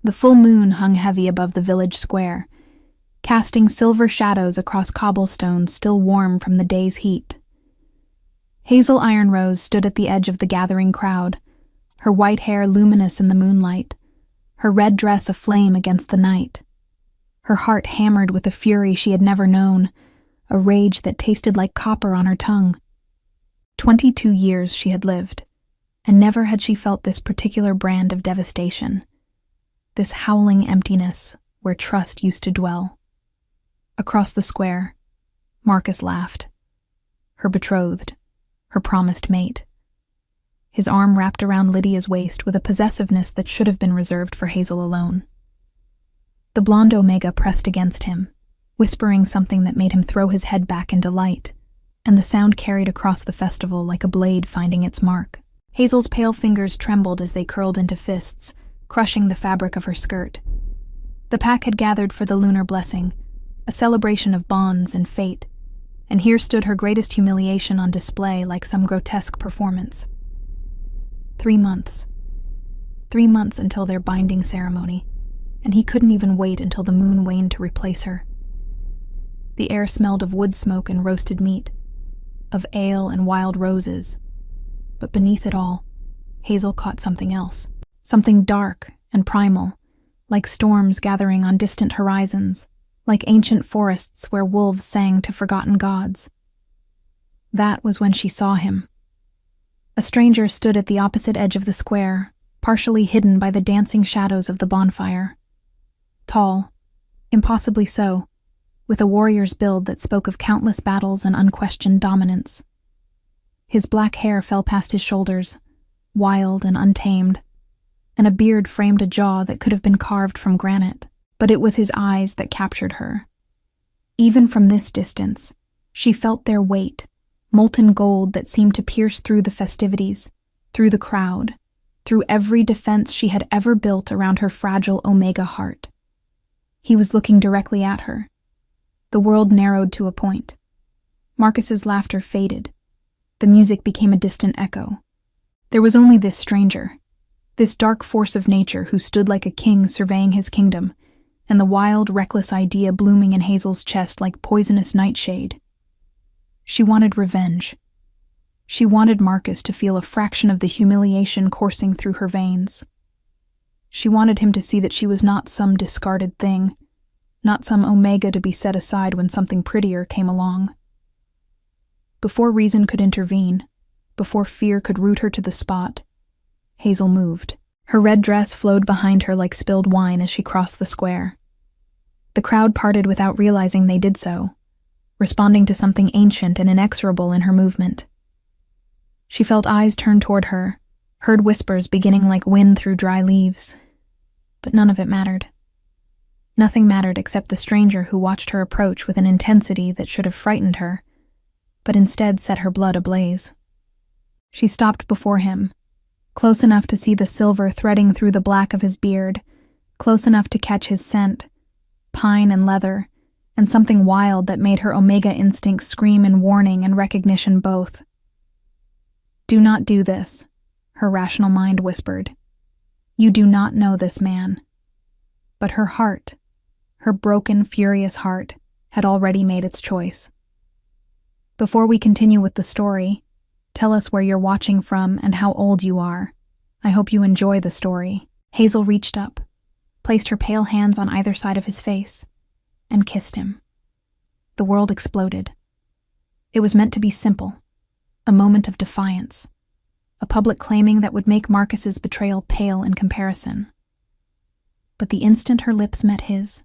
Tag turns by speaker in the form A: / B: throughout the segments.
A: The full moon hung heavy above the village square, casting silver shadows across cobblestones still warm from the day's heat. Hazel Ironrose stood at the edge of the gathering crowd, her white hair luminous in the moonlight, her red dress aflame against the night. Her heart hammered with a fury she had never known, a rage that tasted like copper on her tongue. 22 years she had lived, and never had she felt this particular brand of devastation, this howling emptiness where trust used to dwell. Across the square, Marcus laughed. Her betrothed, her promised mate. His arm wrapped around Lydia's waist with a possessiveness that should have been reserved for Hazel alone. The blonde Omega pressed against him, whispering something that made him throw his head back in delight, and the sound carried across the festival like a blade finding its mark. Hazel's pale fingers trembled as they curled into fists, crushing the fabric of her skirt. The pack had gathered for the lunar blessing, a celebration of bonds and fate, and here stood her greatest humiliation on display like some grotesque performance. 3 months. 3 months until their binding ceremony, and he couldn't even wait until the moon waned to replace her. The air smelled of wood smoke and roasted meat, of ale and wild roses, but beneath it all, Hazel caught something else, something dark and primal, like storms gathering on distant horizons, like ancient forests where wolves sang to forgotten gods. That was when she saw him. A stranger stood at the opposite edge of the square, partially hidden by the dancing shadows of the bonfire. Tall, impossibly so, with a warrior's build that spoke of countless battles and unquestioned dominance. His black hair fell past his shoulders, wild and untamed, and a beard framed a jaw that could have been carved from granite, but it was his eyes that captured her. Even from this distance, she felt their weight, molten gold that seemed to pierce through the festivities, through the crowd, through every defense she had ever built around her fragile Omega heart. He was looking directly at her. The world narrowed to a point. Marcus's laughter faded. The music became a distant echo. There was only this stranger, this dark force of nature who stood like a king surveying his kingdom, and the wild, reckless idea blooming in Hazel's chest like poisonous nightshade. She wanted revenge. She wanted Marcus to feel a fraction of the humiliation coursing through her veins. She wanted him to see that she was not some discarded thing, not some Omega to be set aside when something prettier came along. Before reason could intervene, before fear could root her to the spot, Hazel moved. Her red dress flowed behind her like spilled wine as she crossed the square. The crowd parted without realizing they did so, responding to something ancient and inexorable in her movement. She felt eyes turn toward her, heard whispers beginning like wind through dry leaves, but none of it mattered. Nothing mattered except the stranger who watched her approach with an intensity that should have frightened her, but instead set her blood ablaze. She stopped before him, close enough to see the silver threading through the black of his beard, close enough to catch his scent, pine and leather, and something wild that made her Omega instinct scream in warning and recognition both. "Do not do this," her rational mind whispered. "You do not know this man." But her heart, her broken, furious heart, had already made its choice. Before we continue with the story, tell us where you're watching from and how old you are. I hope you enjoy the story. Hazel reached up, placed her pale hands on either side of his face, and kissed him. The world exploded. It was meant to be simple, a moment of defiance, a public claiming that would make Marcus's betrayal pale in comparison. But the instant her lips met his,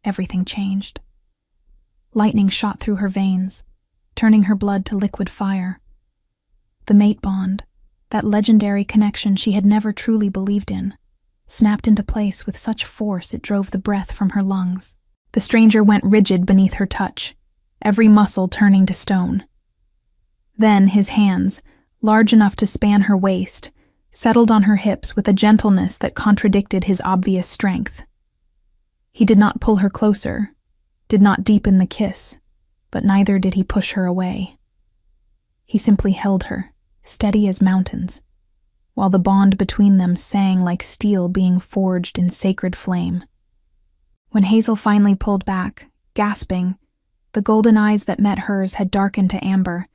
A: everything changed. Lightning shot through her veins, turning her blood to liquid fire. The mate bond, that legendary connection she had never truly believed in, snapped into place with such force it drove the breath from her lungs. The stranger went rigid beneath her touch, every muscle turning to stone. Then his hands, large enough to span her waist, settled on her hips with a gentleness that contradicted his obvious strength. He did not pull her closer, did not deepen the kiss, but neither did he push her away. He simply held her, steady as mountains, while the bond between them sang like steel being forged in sacred flame. When Hazel finally pulled back, gasping, the golden eyes that met hers had darkened to amber,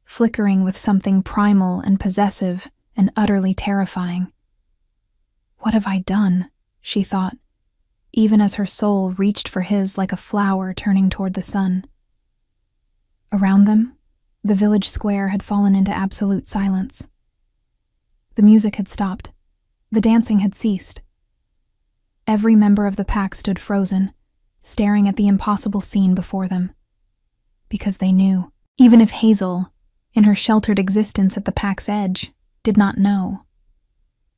A: flickering with something primal and possessive and utterly terrifying. What have I done? She thought, even as her soul reached for his like a flower turning toward the sun. Around them, the village square had fallen into absolute silence. The music had stopped. The dancing had ceased. Every member of the pack stood frozen, staring at the impossible scene before them. Because they knew, even if Hazel, in her sheltered existence at the pack's edge, did not know.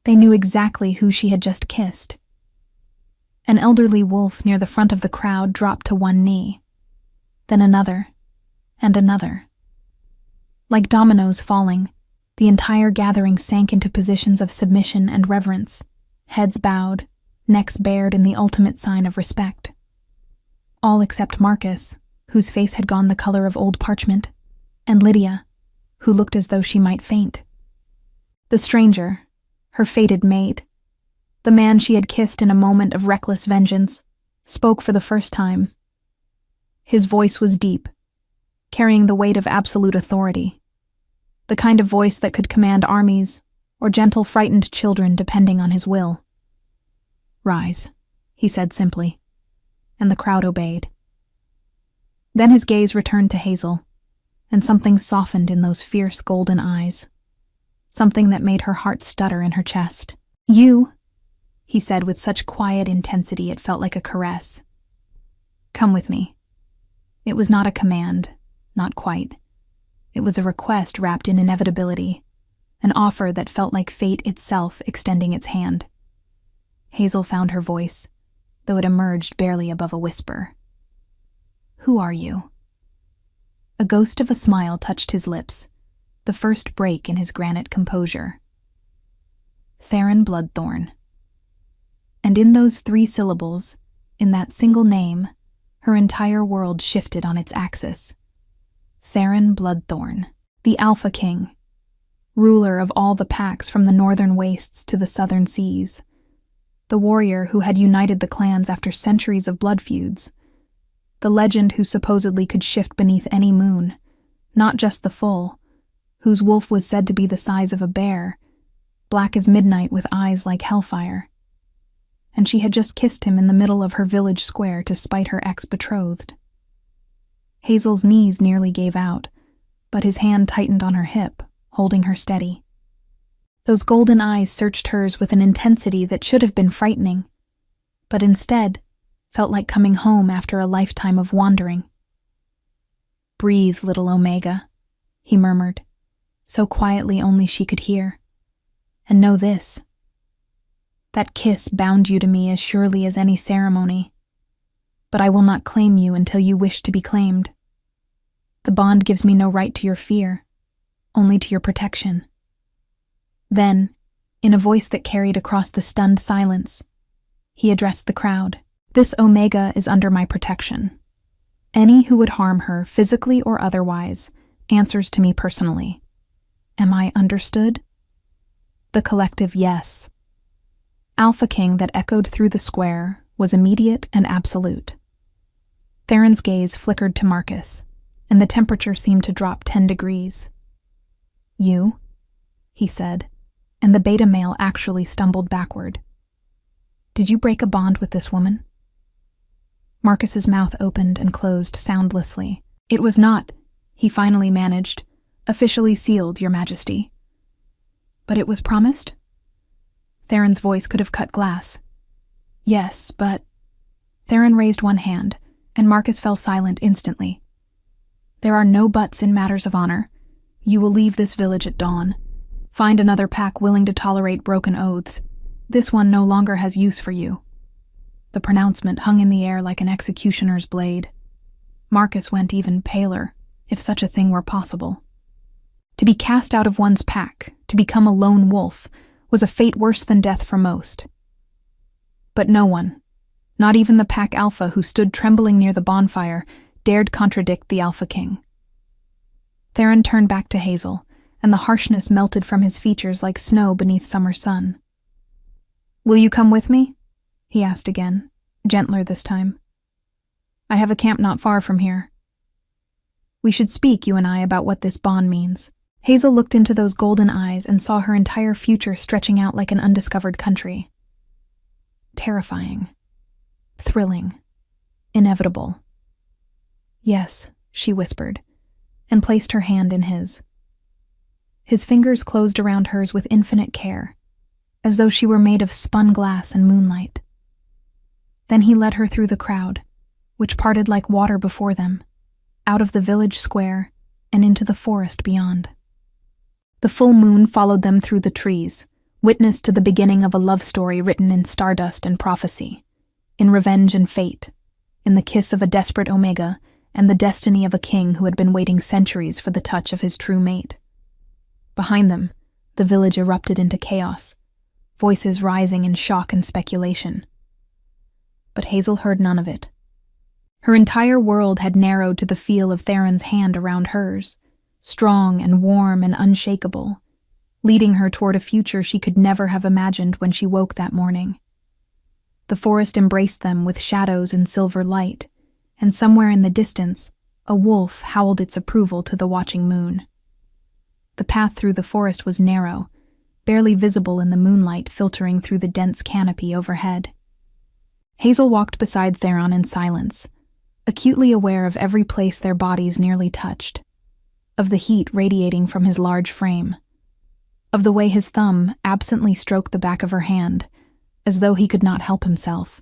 A: They knew exactly who she had just kissed. An elderly wolf near the front of the crowd dropped to one knee, then another, and another. Like dominoes falling, the entire gathering sank into positions of submission and reverence, heads bowed, necks bared in the ultimate sign of respect. All except Marcus, whose face had gone the color of old parchment, and Lydia, who looked as though she might faint. The stranger, her fated mate, the man she had kissed in a moment of reckless vengeance, spoke for the first time. His voice was deep, carrying the weight of absolute authority, the kind of voice that could command armies or gentle frightened children depending on his will. "Rise," he said simply, and the crowd obeyed. Then his gaze returned to Hazel, and something softened in those fierce golden eyes, something that made her heart stutter in her chest. "You," he said with such quiet intensity it felt like a caress. "Come with me." It was not a command, not quite. It was a request wrapped in inevitability, an offer that felt like fate itself extending its hand. Hazel found her voice, though it emerged barely above a whisper. "Who are you?" A ghost of a smile touched his lips, the first break in his granite composure. "Theron Bloodthorn." And in those 3 syllables, in that single name, her entire world shifted on its axis. Theron Bloodthorn, the Alpha King, ruler of all the packs from the northern wastes to the southern seas, the warrior who had united the clans after centuries of blood feuds, the legend who supposedly could shift beneath any moon, not just the full, whose wolf was said to be the size of a bear, black as midnight with eyes like hellfire. And she had just kissed him in the middle of her village square to spite her ex-betrothed. Hazel's knees nearly gave out, but his hand tightened on her hip, holding her steady. Those golden eyes searched hers with an intensity that should have been frightening, but instead felt like coming home after a lifetime of wandering. "Breathe, little Omega," he murmured, so quietly only she could hear. "And know this. That kiss bound you to me as surely as any ceremony, but I will not claim you until you wish to be claimed. The bond gives me no right to your fear, only to your protection." Then, in a voice that carried across the stunned silence, he addressed the crowd. "This Omega is under my protection. Any who would harm her, physically or otherwise, answers to me personally. Am I understood?" The collective yes. Alpha King that echoed through the square was immediate and absolute. Theron's gaze flickered to Marcus, and the temperature seemed to drop 10 degrees. "You?" he said, and the beta male actually stumbled backward. "Did you break a bond with this woman?" Marcus's mouth opened and closed soundlessly. "It was not," he finally managed, "officially sealed, Your Majesty." "But it was promised?" Theron's voice could have cut glass. "Yes, but—" Theron raised one hand, and Marcus fell silent instantly. "There are no buts in matters of honor. You will leave this village at dawn. Find another pack willing to tolerate broken oaths. This one no longer has use for you." The pronouncement hung in the air like an executioner's blade. Marcus went even paler, if such a thing were possible. To be cast out of one's pack, to become a lone wolf, was a fate worse than death for most. But no one, not even the pack alpha who stood trembling near the bonfire, dared contradict the Alpha King. Theron turned back to Hazel, and the harshness melted from his features like snow beneath summer sun. "Will you come with me?" he asked again, gentler this time. "I have a camp not far from here. We should speak, you and I, about what this bond means." Hazel looked into those golden eyes and saw her entire future stretching out like an undiscovered country. Terrifying. Thrilling. Inevitable. "Yes," she whispered, and placed her hand in his. His fingers closed around hers with infinite care, as though she were made of spun glass and moonlight. Then he led her through the crowd, which parted like water before them, out of the village square and into the forest beyond. The full moon followed them through the trees, witness to the beginning of a love story written in stardust and prophecy, in revenge and fate, in the kiss of a desperate Omega and the destiny of a king who had been waiting centuries for the touch of his true mate. Behind them, the village erupted into chaos, voices rising in shock and speculation. But Hazel heard none of it. Her entire world had narrowed to the feel of Theron's hand around hers, strong and warm and unshakable, leading her toward a future she could never have imagined when she woke that morning. The forest embraced them with shadows and silver light, and somewhere in the distance, a wolf howled its approval to the watching moon. The path through the forest was narrow, barely visible in the moonlight filtering through the dense canopy overhead. Hazel walked beside Theron in silence, acutely aware of every place their bodies nearly touched, of the heat radiating from his large frame, of the way his thumb absently stroked the back of her hand, as though he could not help himself.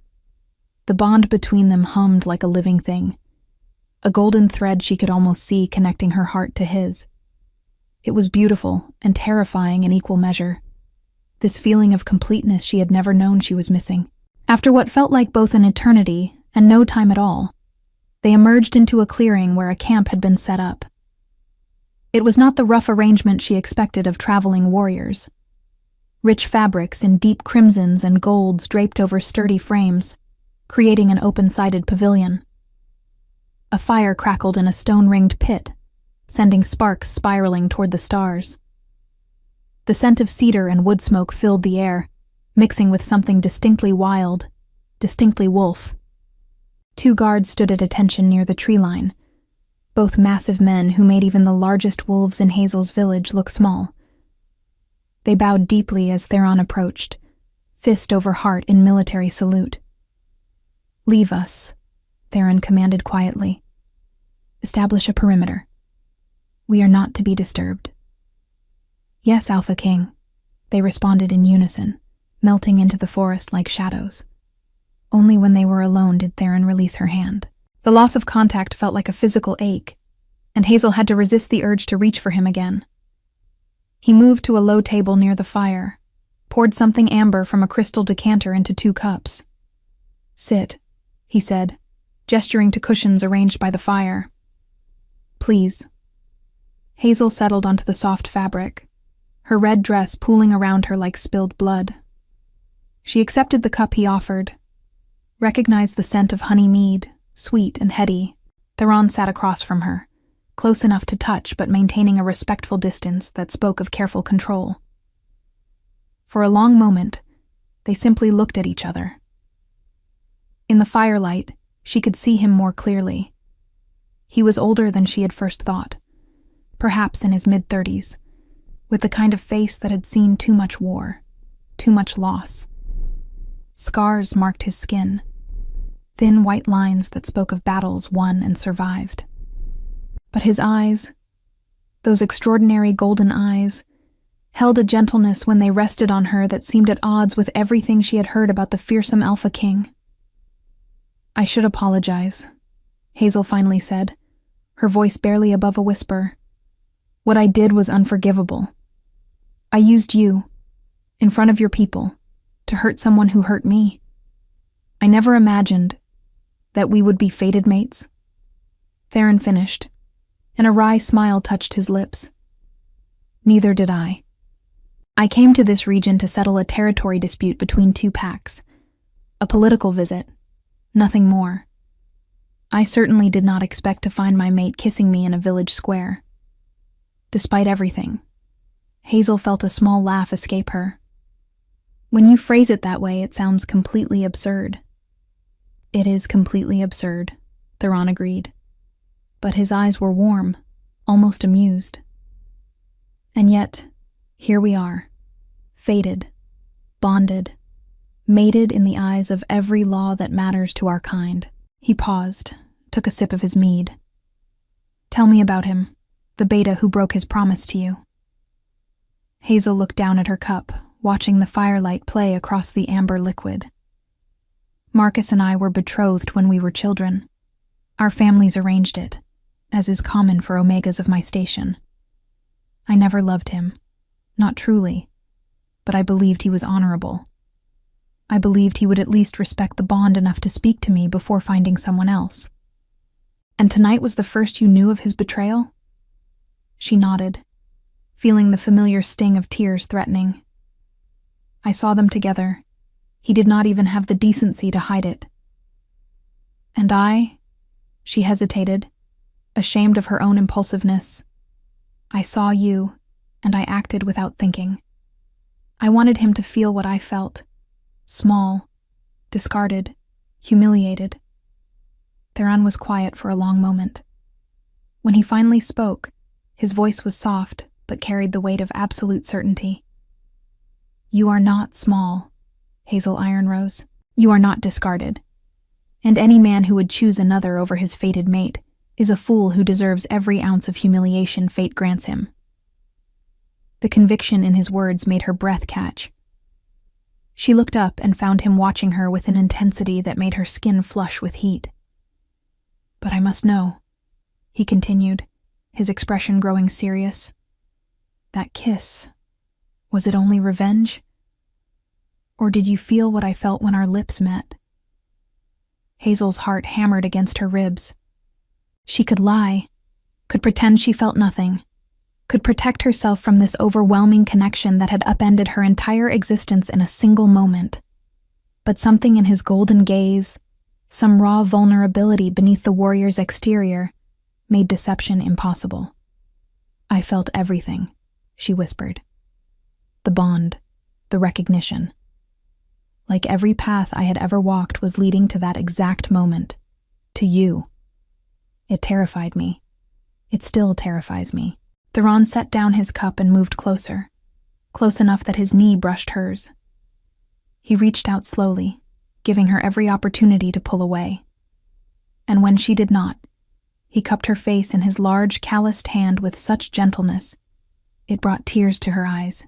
A: The bond between them hummed like a living thing, a golden thread she could almost see connecting her heart to his. It was beautiful and terrifying in equal measure, this feeling of completeness she had never known she was missing. After what felt like both an eternity and no time at all, they emerged into a clearing where a camp had been set up. It was not the rough arrangement she expected of traveling warriors. Rich fabrics in deep crimsons and golds draped over sturdy frames, creating an open-sided pavilion. A fire crackled in a stone-ringed pit, sending sparks spiraling toward the stars. The scent of cedar and wood smoke filled the air, mixing with something distinctly wild, distinctly wolf. 2 guards stood at attention near the tree line, both massive men who made even the largest wolves in Hazel's village look small. They bowed deeply as Theron approached, fist over heart in military salute. "Leave us," Theron commanded quietly. "Establish a perimeter. We are not to be disturbed." "Yes, Alpha King," they responded in unison, melting into the forest like shadows. Only when they were alone did Theron release her hand. The loss of contact felt like a physical ache, and Hazel had to resist the urge to reach for him again. He moved to a low table near the fire, poured something amber from a crystal decanter into 2 cups. "Sit," he said, gesturing to cushions arranged by the fire. "Please." Hazel settled onto the soft fabric, her red dress pooling around her like spilled blood. She accepted the cup he offered, recognized the scent of honey mead, sweet and heady. Theron sat across from her, close enough to touch but maintaining a respectful distance that spoke of careful control. For a long moment, they simply looked at each other. In the firelight, she could see him more clearly. He was older than she had first thought, perhaps in his mid-30s, with the kind of face that had seen too much war, too much loss. Scars marked his skin, thin white lines that spoke of battles won and survived. But his eyes, those extraordinary golden eyes, held a gentleness when they rested on her that seemed at odds with everything she had heard about the fearsome Alpha King. "I should apologize," Hazel finally said, her voice barely above a whisper. "What I did was unforgivable. I used you, in front of your people, to hurt someone who hurt me. I never imagined that we would be fated mates." Theron finished, and a wry smile touched his lips. "Neither did I. I came to this region to settle a territory dispute between 2 packs. A political visit, nothing more. I certainly did not expect to find my mate kissing me in a village square. Despite everything, Hazel felt a small laugh escape her. When you phrase it that way, it sounds completely absurd. It is completely absurd, Theron agreed. But his eyes were warm, almost amused. And yet, here we are, fated, bonded, mated in the eyes of every law that matters to our kind. He paused, took a sip of his mead. Tell me about him, the beta who broke his promise to you. Hazel looked down at her cup, watching the firelight play across the amber liquid. Marcus and I were betrothed when we were children. Our families arranged it, as is common for Omegas of my station. I never loved him, not truly, but I believed he was honorable. I believed he would at least respect the bond enough to speak to me before finding someone else. And tonight was the first you knew of his betrayal? She nodded, feeling the familiar sting of tears threatening. I saw them together. He did not even have the decency to hide it. And she hesitated, ashamed of her own impulsiveness. I saw you, and I acted without thinking. I wanted him to feel what I felt. Small, discarded, humiliated. Theron was quiet for a long moment. When he finally spoke, his voice was soft, but carried the weight of absolute certainty. You are not small, Hazel Ironrose. You are not discarded. And any man who would choose another over his fated mate is a fool who deserves every ounce of humiliation fate grants him. The conviction in his words made her breath catch. She looked up and found him watching her with an intensity that made her skin flush with heat. But I must know, he continued, his expression growing serious. That kiss, was it only revenge? Or did you feel what I felt when our lips met? Hazel's heart hammered against her ribs. She could lie, could pretend she felt nothing, could protect herself from this overwhelming connection that had upended her entire existence in a single moment. But something in his golden gaze, some raw vulnerability beneath the warrior's exterior, made deception impossible. I felt everything, she whispered. The bond, the recognition. Like every path I had ever walked was leading to that exact moment, to you. It terrified me. It still terrifies me. Theron set down his cup and moved closer, close enough that his knee brushed hers. He reached out slowly, giving her every opportunity to pull away. And when she did not, he cupped her face in his large, calloused hand with such gentleness, it brought tears to her eyes.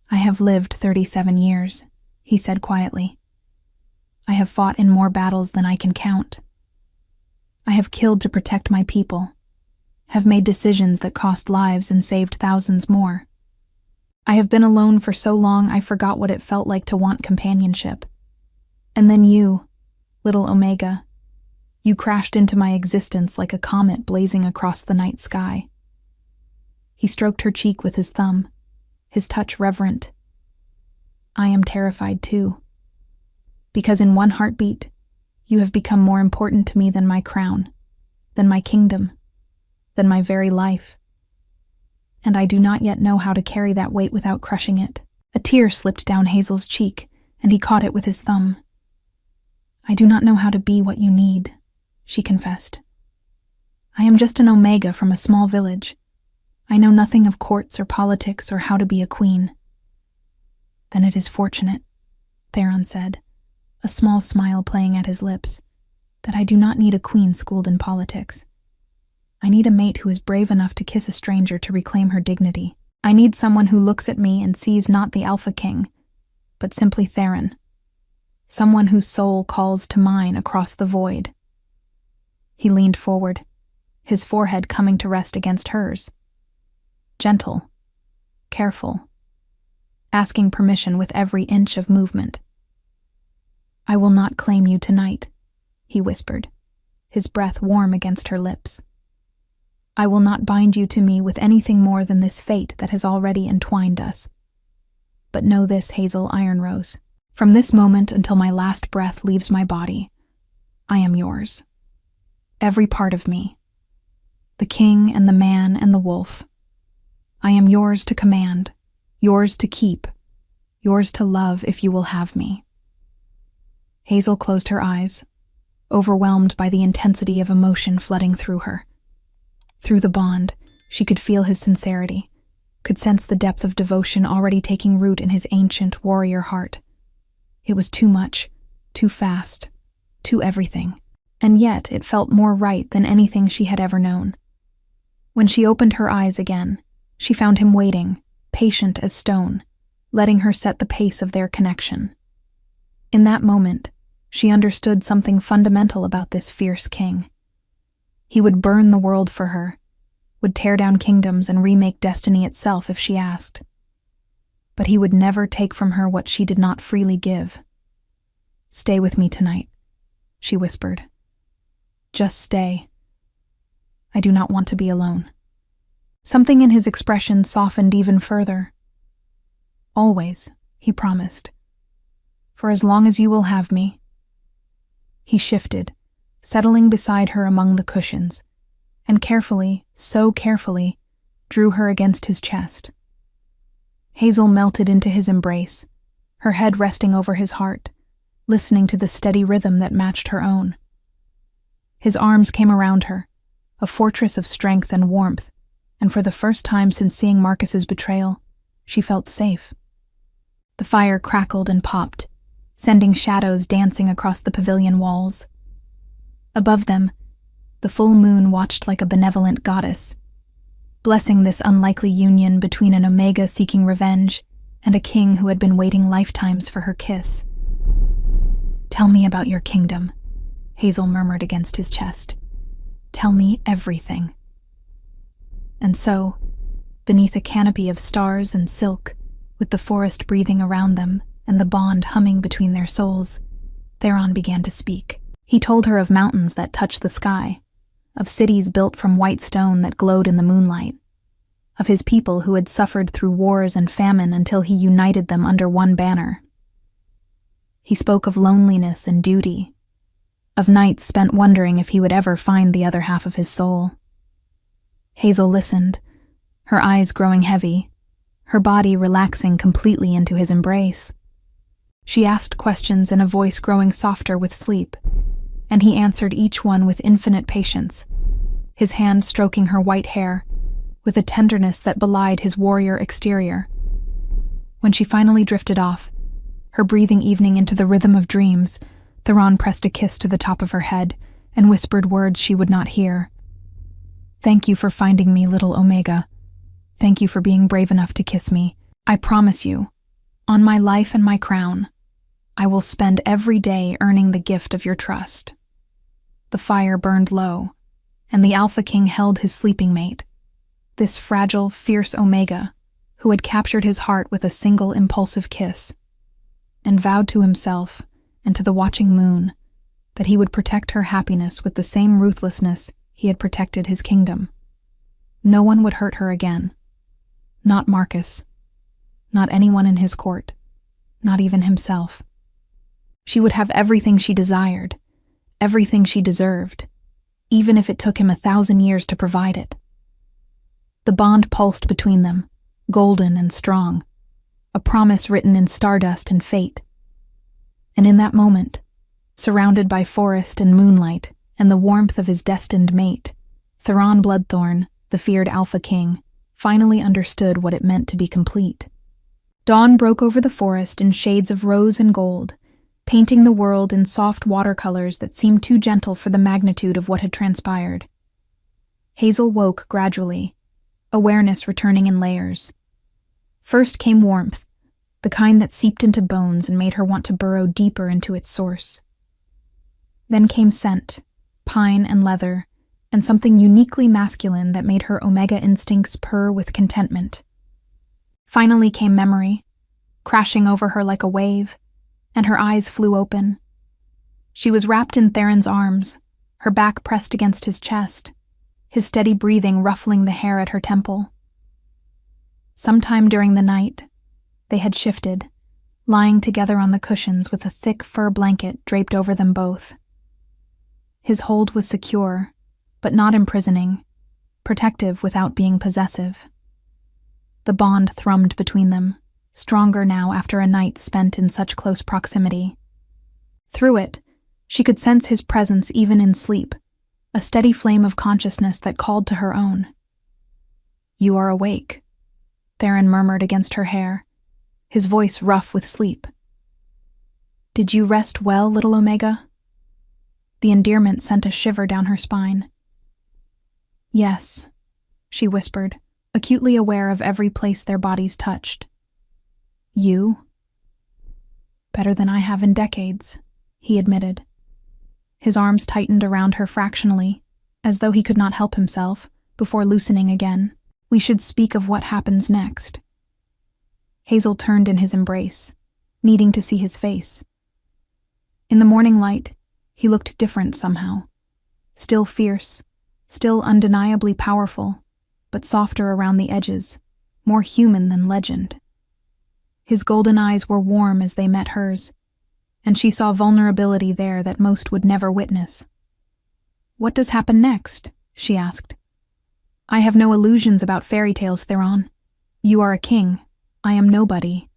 A: I have lived 37 years, he said quietly. I have fought in more battles than I can count. I have killed to protect my people, have made decisions that cost lives and saved thousands more. I have been alone for so long I forgot what it felt like to want companionship. And then you, little Omega, you crashed into my existence like a comet blazing across the night sky. He stroked her cheek with his thumb, his touch reverent. I am terrified too. Because in one heartbeat, you have become more important to me than my crown, than my kingdom, than my very life. And I do not yet know how to carry that weight without crushing it. A tear slipped down Hazel's cheek, and he caught it with his thumb. I do not know how to be what you need, she confessed. I am just an Omega from a small village. I know nothing of courts or politics or how to be a queen. Then it is fortunate, Theron said, a small smile playing at his lips, that I do not need a queen schooled in politics. I need a mate who is brave enough to kiss a stranger to reclaim her dignity. I need someone who looks at me and sees not the Alpha King, but simply Theron. Someone whose soul calls to mine across the void. He leaned forward, his forehead coming to rest against hers. Gentle, careful, asking permission with every inch of movement. I will not claim you tonight, he whispered, his breath warm against her lips. I will not bind you to me with anything more than this fate that has already entwined us. But know this, Hazel Ironrose, from this moment until my last breath leaves my body, I am yours. Every part of me. The king and the man and the wolf. I am yours to command, yours to keep, yours to love if you will have me." Hazel closed her eyes, overwhelmed by the intensity of emotion flooding through her. Through the bond, she could feel his sincerity, could sense the depth of devotion already taking root in his ancient warrior heart. It was too much, too fast, too everything, and yet it felt more right than anything she had ever known. When she opened her eyes again, she found him waiting, patient as stone, letting her set the pace of their connection. In that moment, she understood something fundamental about this fierce king. He would burn the world for her, would tear down kingdoms and remake destiny itself if she asked. But he would never take from her what she did not freely give. "Stay with me tonight," she whispered. "Just stay. I do not want to be alone." Something in his expression softened even further. "Always," he promised. "For as long as you will have me." He shifted, settling beside her among the cushions, and carefully, so carefully, drew her against his chest. Hazel melted into his embrace, her head resting over his heart, listening to the steady rhythm that matched her own. His arms came around her, a fortress of strength and warmth, and for the first time since seeing Marcus's betrayal, she felt safe. The fire crackled and popped, sending shadows dancing across the pavilion walls. Above them, the full moon watched like a benevolent goddess, blessing this unlikely union between an Omega seeking revenge and a king who had been waiting lifetimes for her kiss. "Tell me about your kingdom," Hazel murmured against his chest. "Tell me everything." And so, beneath a canopy of stars and silk, with the forest breathing around them and the bond humming between their souls, Theron began to speak. He told her of mountains that touched the sky, of cities built from white stone that glowed in the moonlight, of his people who had suffered through wars and famine until he united them under one banner. He spoke of loneliness and duty, of nights spent wondering if he would ever find the other half of his soul. Hazel listened, her eyes growing heavy, her body relaxing completely into his embrace. She asked questions in a voice growing softer with sleep, and he answered each one with infinite patience, his hand stroking her white hair, with a tenderness that belied his warrior exterior. When she finally drifted off, her breathing evening into the rhythm of dreams, Theron pressed a kiss to the top of her head and whispered words she would not hear. "Thank you for finding me, little Omega. Thank you for being brave enough to kiss me. I promise you, on my life and my crown, I will spend every day earning the gift of your trust." The fire burned low, and the Alpha King held his sleeping mate, this fragile, fierce Omega, who had captured his heart with a single impulsive kiss, and vowed to himself and to the watching moon that he would protect her happiness with the same ruthlessness he had protected his kingdom. No one would hurt her again. Not Marcus. Not anyone in his court. Not even himself. She would have everything she desired, everything she deserved, even if it took him 1,000 years to provide it. The bond pulsed between them, golden and strong, a promise written in stardust and fate. And in that moment, surrounded by forest and moonlight and the warmth of his destined mate, Theron Bloodthorn, the feared Alpha King, finally understood what it meant to be complete. Dawn broke over the forest in shades of rose and gold, painting the world in soft watercolors that seemed too gentle for the magnitude of what had transpired. Hazel woke gradually, awareness returning in layers. First came warmth, the kind that seeped into bones and made her want to burrow deeper into its source. Then came scent, pine and leather, and something uniquely masculine that made her Omega instincts purr with contentment. Finally came memory, crashing over her like a wave, and her eyes flew open. She was wrapped in Theron's arms, her back pressed against his chest, his steady breathing ruffling the hair at her temple. Sometime during the night, they had shifted, lying together on the cushions with a thick fur blanket draped over them both. His hold was secure, but not imprisoning, protective without being possessive. The bond thrummed between them, stronger now after a night spent in such close proximity. Through it, she could sense his presence even in sleep, a steady flame of consciousness that called to her own. "You are awake," Theron murmured against her hair, his voice rough with sleep. "Did you rest well, little Omega?" The endearment sent a shiver down her spine. "Yes," she whispered, acutely aware of every place their bodies touched. "You?" "Better than I have in decades," he admitted. His arms tightened around her fractionally, as though he could not help himself, before loosening again. "We should speak of what happens next." Hazel turned in his embrace, needing to see his face. In the morning light, he looked different somehow. Still fierce, still undeniably powerful, but softer around the edges, more human than legend. His golden eyes were warm as they met hers, and she saw vulnerability there that most would never witness. "What does happen next?" she asked. "I have no illusions about fairy tales, Theron. You are a king. I am nobody.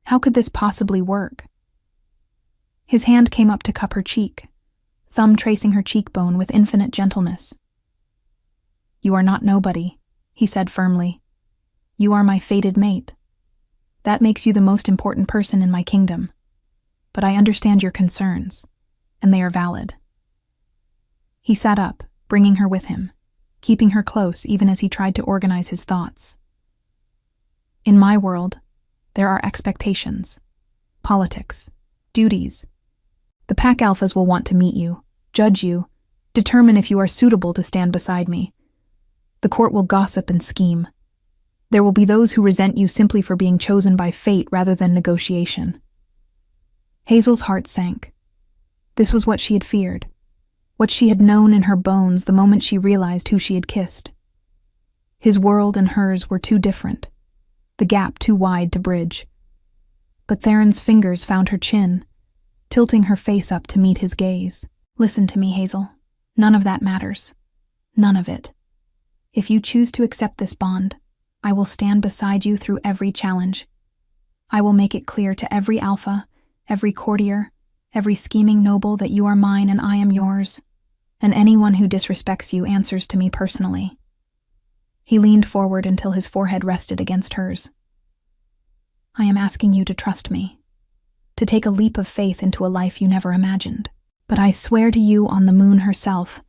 A: How could this possibly work?" His hand came up to cup her cheek, thumb tracing her cheekbone with infinite gentleness. "You are not nobody," he said firmly. "You are my fated mate. That makes you the most important person in my kingdom. But I understand your concerns, and they are valid." He sat up, bringing her with him, keeping her close even as he tried to organize his thoughts. "In my world, there are expectations, politics, duties. The pack alphas will want to meet you, judge you, determine if you are suitable to stand beside me. The court will gossip and scheme. There will be those who resent you simply for being chosen by fate rather than negotiation." Hazel's heart sank. This was what she had feared, what she had known in her bones the moment she realized who she had kissed. His world and hers were too different, the gap too wide to bridge. But Theron's fingers found her chin, tilting her face up to meet his gaze. "Listen to me, Hazel. None of that matters. None of it. If you choose to accept this bond, I will stand beside you through every challenge. I will make it clear to every alpha, every courtier, every scheming noble that you are mine and I am yours, and anyone who disrespects you answers to me personally." He leaned forward until his forehead rested against hers. "I am asking you to trust me, to take a leap of faith into a life you never imagined. But I swear to you on the moon herself,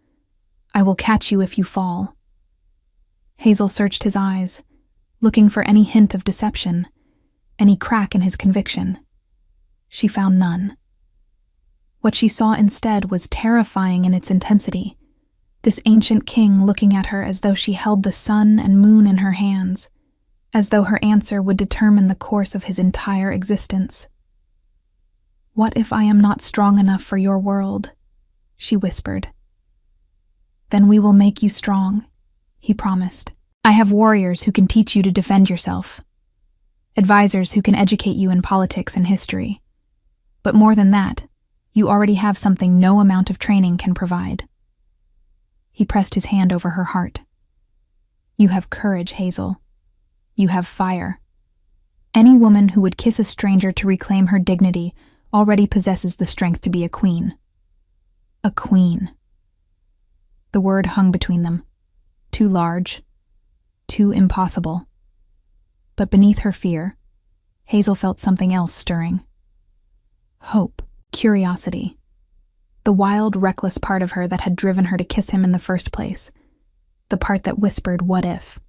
A: I will catch you if you fall." Hazel searched his eyes, looking for any hint of deception, any crack in his conviction. She found none. What she saw instead was terrifying in its intensity, this ancient king looking at her as though she held the sun and moon in her hands, as though her answer would determine the course of his entire existence. "What if I am not strong enough for your world?" she whispered. "Then we will make you strong," he promised. "I have warriors who can teach you to defend yourself, advisors who can educate you in politics and history. But more than that, you already have something no amount of training can provide." He pressed his hand over her heart. "You have courage, Hazel. You have fire. Any woman who would kiss a stranger to reclaim her dignity already possesses the strength to be a queen." A queen. The word hung between them, too large, too impossible. But beneath her fear, Hazel felt something else stirring. Hope, curiosity. The wild, reckless part of her that had driven her to kiss him in the first place. The part that whispered, "What if?"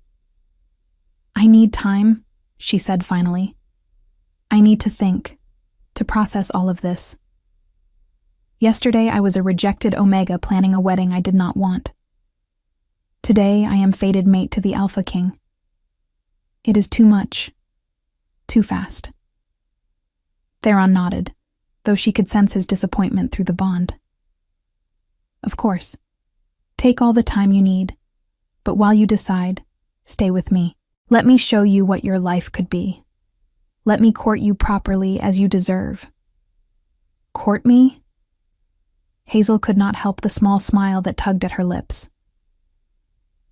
A: "I need time," she said finally. "I need to think, to process all of this. Yesterday I was a rejected Omega planning a wedding I did not want. Today I am fated mate to the Alpha King. It is too much. Too fast." Theron nodded, though she could sense his disappointment through the bond. "Of course. Take all the time you need, but while you decide, stay with me. Let me show you what your life could be. Let me court you properly as you deserve." "Court me?" Hazel could not help the small smile that tugged at her lips.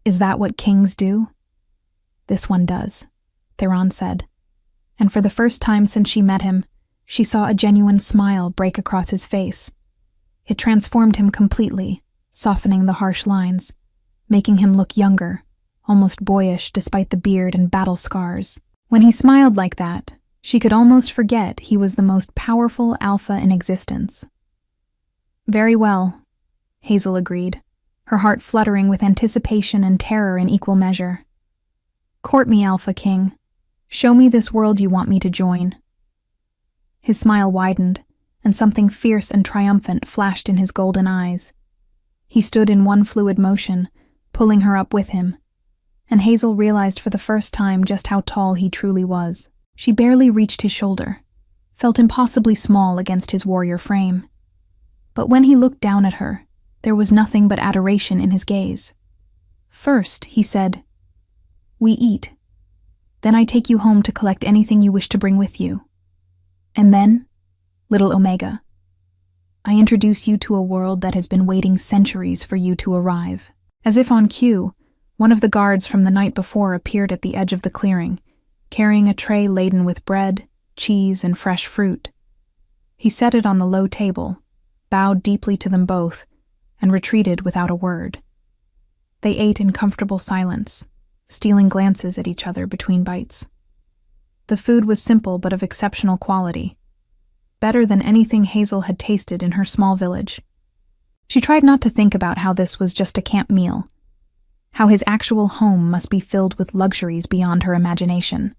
A: "Is that what kings do?" "This one does. Theron said, and for the first time since she met him, she saw a genuine smile break across his face. It transformed him completely, softening the harsh lines, making him look younger, almost boyish despite the beard and battle scars. When he smiled like that, she could almost forget he was the most powerful alpha in existence. "Very well," Hazel agreed, her heart fluttering with anticipation and terror in equal measure. "Court me, Alpha King. Show me this world you want me to join." His smile widened, and something fierce and triumphant flashed in his golden eyes. He stood in one fluid motion, pulling her up with him, and Hazel realized for the first time just how tall he truly was. She barely reached his shoulder, felt impossibly small against his warrior frame. But when he looked down at her, there was nothing but adoration in his gaze. "First," he said, "we eat. Then I take you home to collect anything you wish to bring with you. And then, little Omega, I introduce you to a world that has been waiting centuries for you to arrive." As if on cue, one of the guards from the night before appeared at the edge of the clearing, carrying a tray laden with bread, cheese, and fresh fruit. He set it on the low table, bowed deeply to them both, and retreated without a word. They ate in comfortable silence, stealing glances at each other between bites. The food was simple but of exceptional quality, better than anything Hazel had tasted in her small village. She tried not to think about how this was just a camp meal, how his actual home must be filled with luxuries beyond her imagination.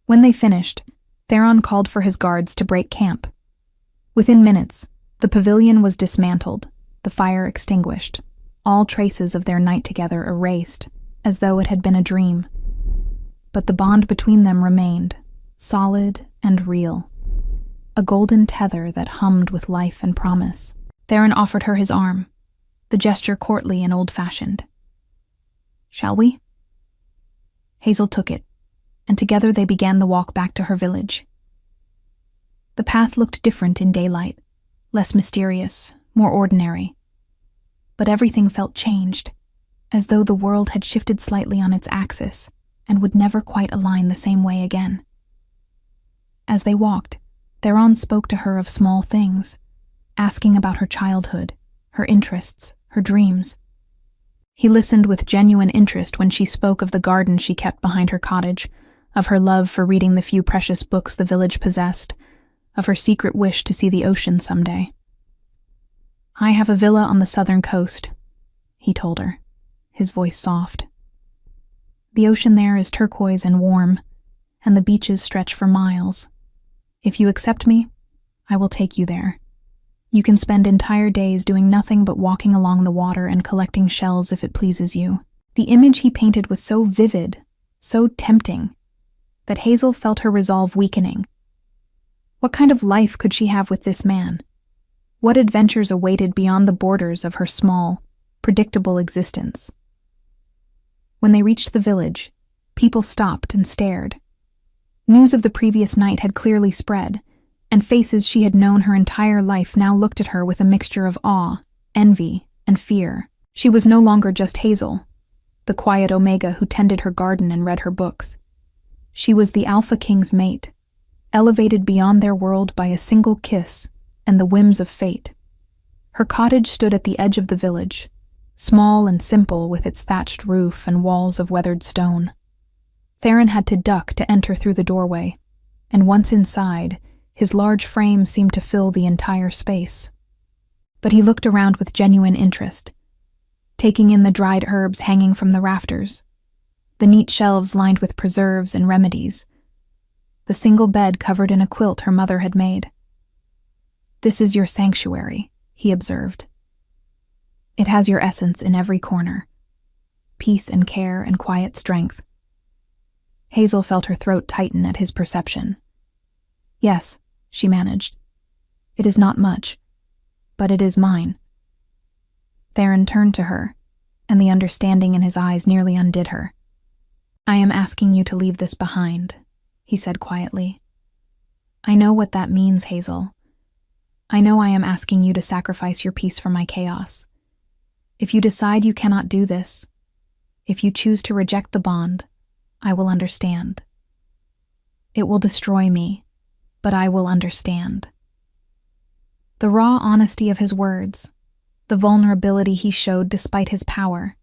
A: When they finished, Theron called for his guards to break camp. Within minutes, the pavilion was dismantled, the fire extinguished, all traces of their night together erased, as though it had been a dream. But the bond between them remained, solid and real, a golden tether that hummed with life and promise. Theron offered her his arm, the gesture courtly and old-fashioned. "Shall we?" Hazel took it, and together they began the walk back to her village. The path looked different in daylight, less mysterious, more ordinary. But everything felt changed, as though the world had shifted slightly on its axis and would never quite align the same way again. As they walked, Theron spoke to her of small things, asking about her childhood, her interests, her dreams. He listened with genuine interest when she spoke of the garden she kept behind her cottage, of her love for reading the few precious books the village possessed, of her secret wish to see the ocean someday. "I have a villa on the southern coast," he told her, his voice soft. "The ocean there is turquoise and warm, and the beaches stretch for miles. If you accept me, I will take you there. You can spend entire days doing nothing but walking along the water and collecting shells if it pleases you." The image he painted was so vivid, so tempting, that Hazel felt her resolve weakening. What kind of life could she have with this man? What adventures awaited beyond the borders of her small, predictable existence? When they reached the village, people stopped and stared. News of the previous night had clearly spread, and faces she had known her entire life now looked at her with a mixture of awe, envy, and fear. She was no longer just Hazel, the quiet Omega who tended her garden and read her books. She was the Alpha King's mate, elevated beyond their world by a single kiss and the whims of fate. Her cottage stood at the edge of the village, small and simple with its thatched roof and walls of weathered stone. Theron had to duck to enter through the doorway, and once inside, his large frame seemed to fill the entire space. But he looked around with genuine interest, taking in the dried herbs hanging from the rafters, the neat shelves lined with preserves and remedies, the single bed covered in a quilt her mother had made. "This is your sanctuary," he observed. "It has your essence in every corner. Peace and care and quiet strength." Hazel felt her throat tighten at his perception. "Yes," she managed. "It is not much, but it is mine." Theron turned to her, and the understanding in his eyes nearly undid her. "I am asking you to leave this behind," he said quietly. "I know what that means, Hazel. I know I am asking you to sacrifice your peace for my chaos. If you decide you cannot do this, if you choose to reject the bond, I will understand. It will destroy me, but I will understand. The raw honesty of his words, the vulnerability he showed despite his power,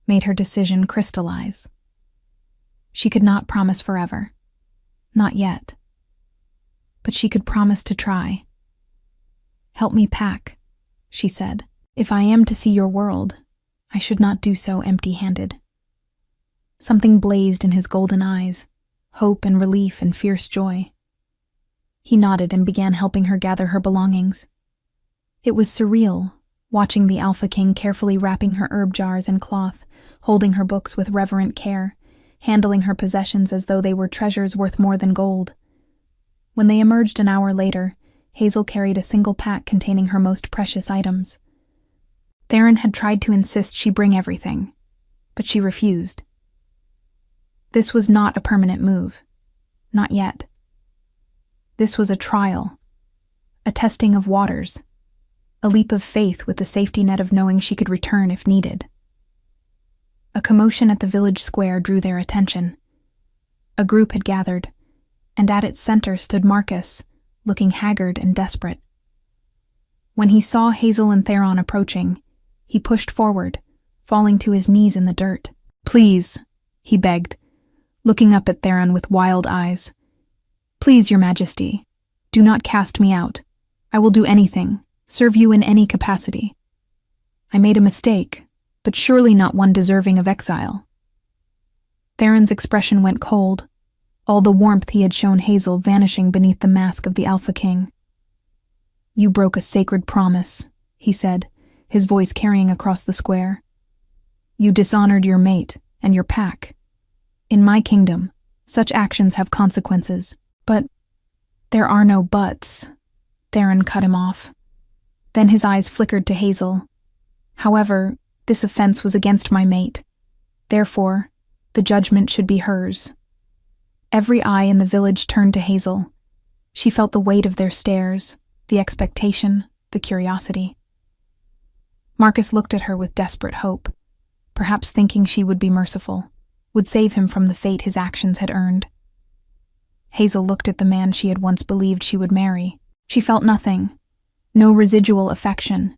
A: made her decision crystallize. She could not promise forever. Not yet. But she could promise to try. "Help me pack," she said. "If I am to see your world, I should not do so empty-handed." Something blazed in his golden eyes, hope and relief and fierce joy. He nodded and began helping her gather her belongings. It was surreal, watching the Alpha King carefully wrapping her herb jars in cloth, holding her books with reverent care, handling her possessions as though they were treasures worth more than gold. When they emerged an hour later, Hazel carried a single pack containing her most precious items. Theron had tried to insist she bring everything, but she refused. This was not a permanent move. Not yet. This was a trial, a testing of waters, a leap of faith with the safety net of knowing she could return if needed. A commotion at the village square drew their attention. A group had gathered, and at its center stood Marcus, looking haggard and desperate. When he saw Hazel and Theron approaching, he pushed forward, falling to his knees in the dirt. "Please," he begged, looking up at Theron with wild eyes. "Please, Your Majesty, do not cast me out. I will do anything, serve you in any capacity. I made a mistake, but surely not one deserving of exile." Theron's expression went cold, all the warmth he had shown Hazel vanishing beneath the mask of the Alpha King. "You broke a sacred promise," he said, his voice carrying across the square. "You dishonored your mate and your pack. In my kingdom, such actions have consequences, but—" "There are no buts," Theron cut him off. Then his eyes flickered to Hazel. "However, this offense was against my mate. Therefore, the judgment should be hers." Every eye in the village turned to Hazel. She felt the weight of their stares, the expectation, the curiosity. Marcus looked at her with desperate hope, perhaps thinking she would be merciful, would save him from the fate his actions had earned. Hazel looked at the man she had once believed she would marry. She felt nothing, no residual affection,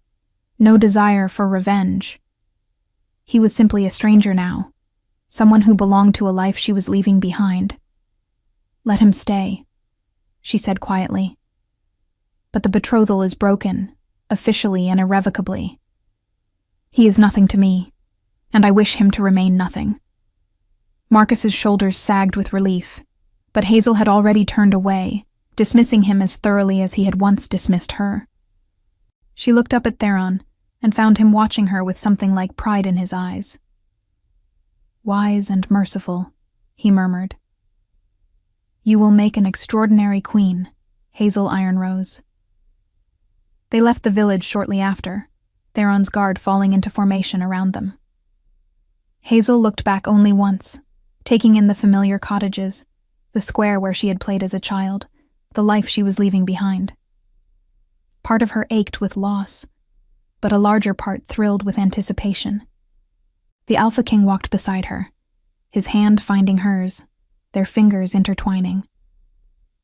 A: no desire for revenge. He was simply a stranger now, someone who belonged to a life she was leaving behind. "Let him stay," she said quietly. "But the betrothal is broken, officially and irrevocably. He is nothing to me, and I wish him to remain nothing." Marcus's shoulders sagged with relief, but Hazel had already turned away, dismissing him as thoroughly as he had once dismissed her. She looked up at Theron and found him watching her with something like pride in his eyes. "Wise and merciful," he murmured. "You will make an extraordinary queen," Hazel Ironrose. They left the village shortly after, Theron's guard falling into formation around them. Hazel looked back only once, taking in the familiar cottages, the square where she had played as a child, the life she was leaving behind. Part of her ached with loss, but a larger part thrilled with anticipation. The Alpha King walked beside her, his hand finding hers, their fingers intertwining.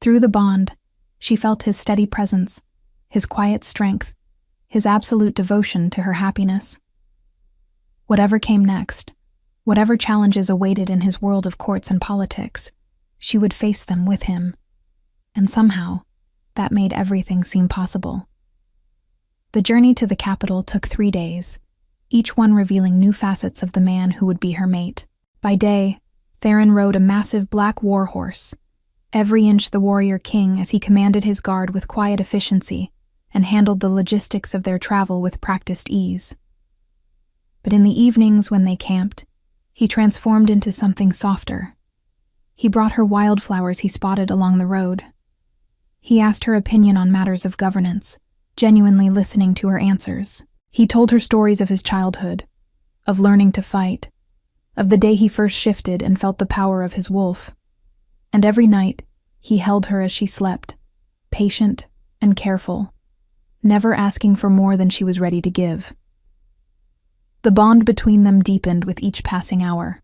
A: Through the bond, she felt his steady presence, his quiet strength, his absolute devotion to her happiness. Whatever came next, whatever challenges awaited in his world of courts and politics, she would face them with him. And somehow, that made everything seem possible. The journey to the capital took 3 days, each one revealing new facets of the man who would be her mate. By day, Theron rode a massive black war horse, every inch the warrior king as he commanded his guard with quiet efficiency and handled the logistics of their travel with practiced ease. But in the evenings when they camped, he transformed into something softer. He brought her wildflowers he spotted along the road. He asked her opinion on matters of governance, genuinely listening to her answers. He told her stories of his childhood, of learning to fight, of the day he first shifted and felt the power of his wolf. And every night, he held her as she slept, patient and careful, never asking for more than she was ready to give. The bond between them deepened with each passing hour.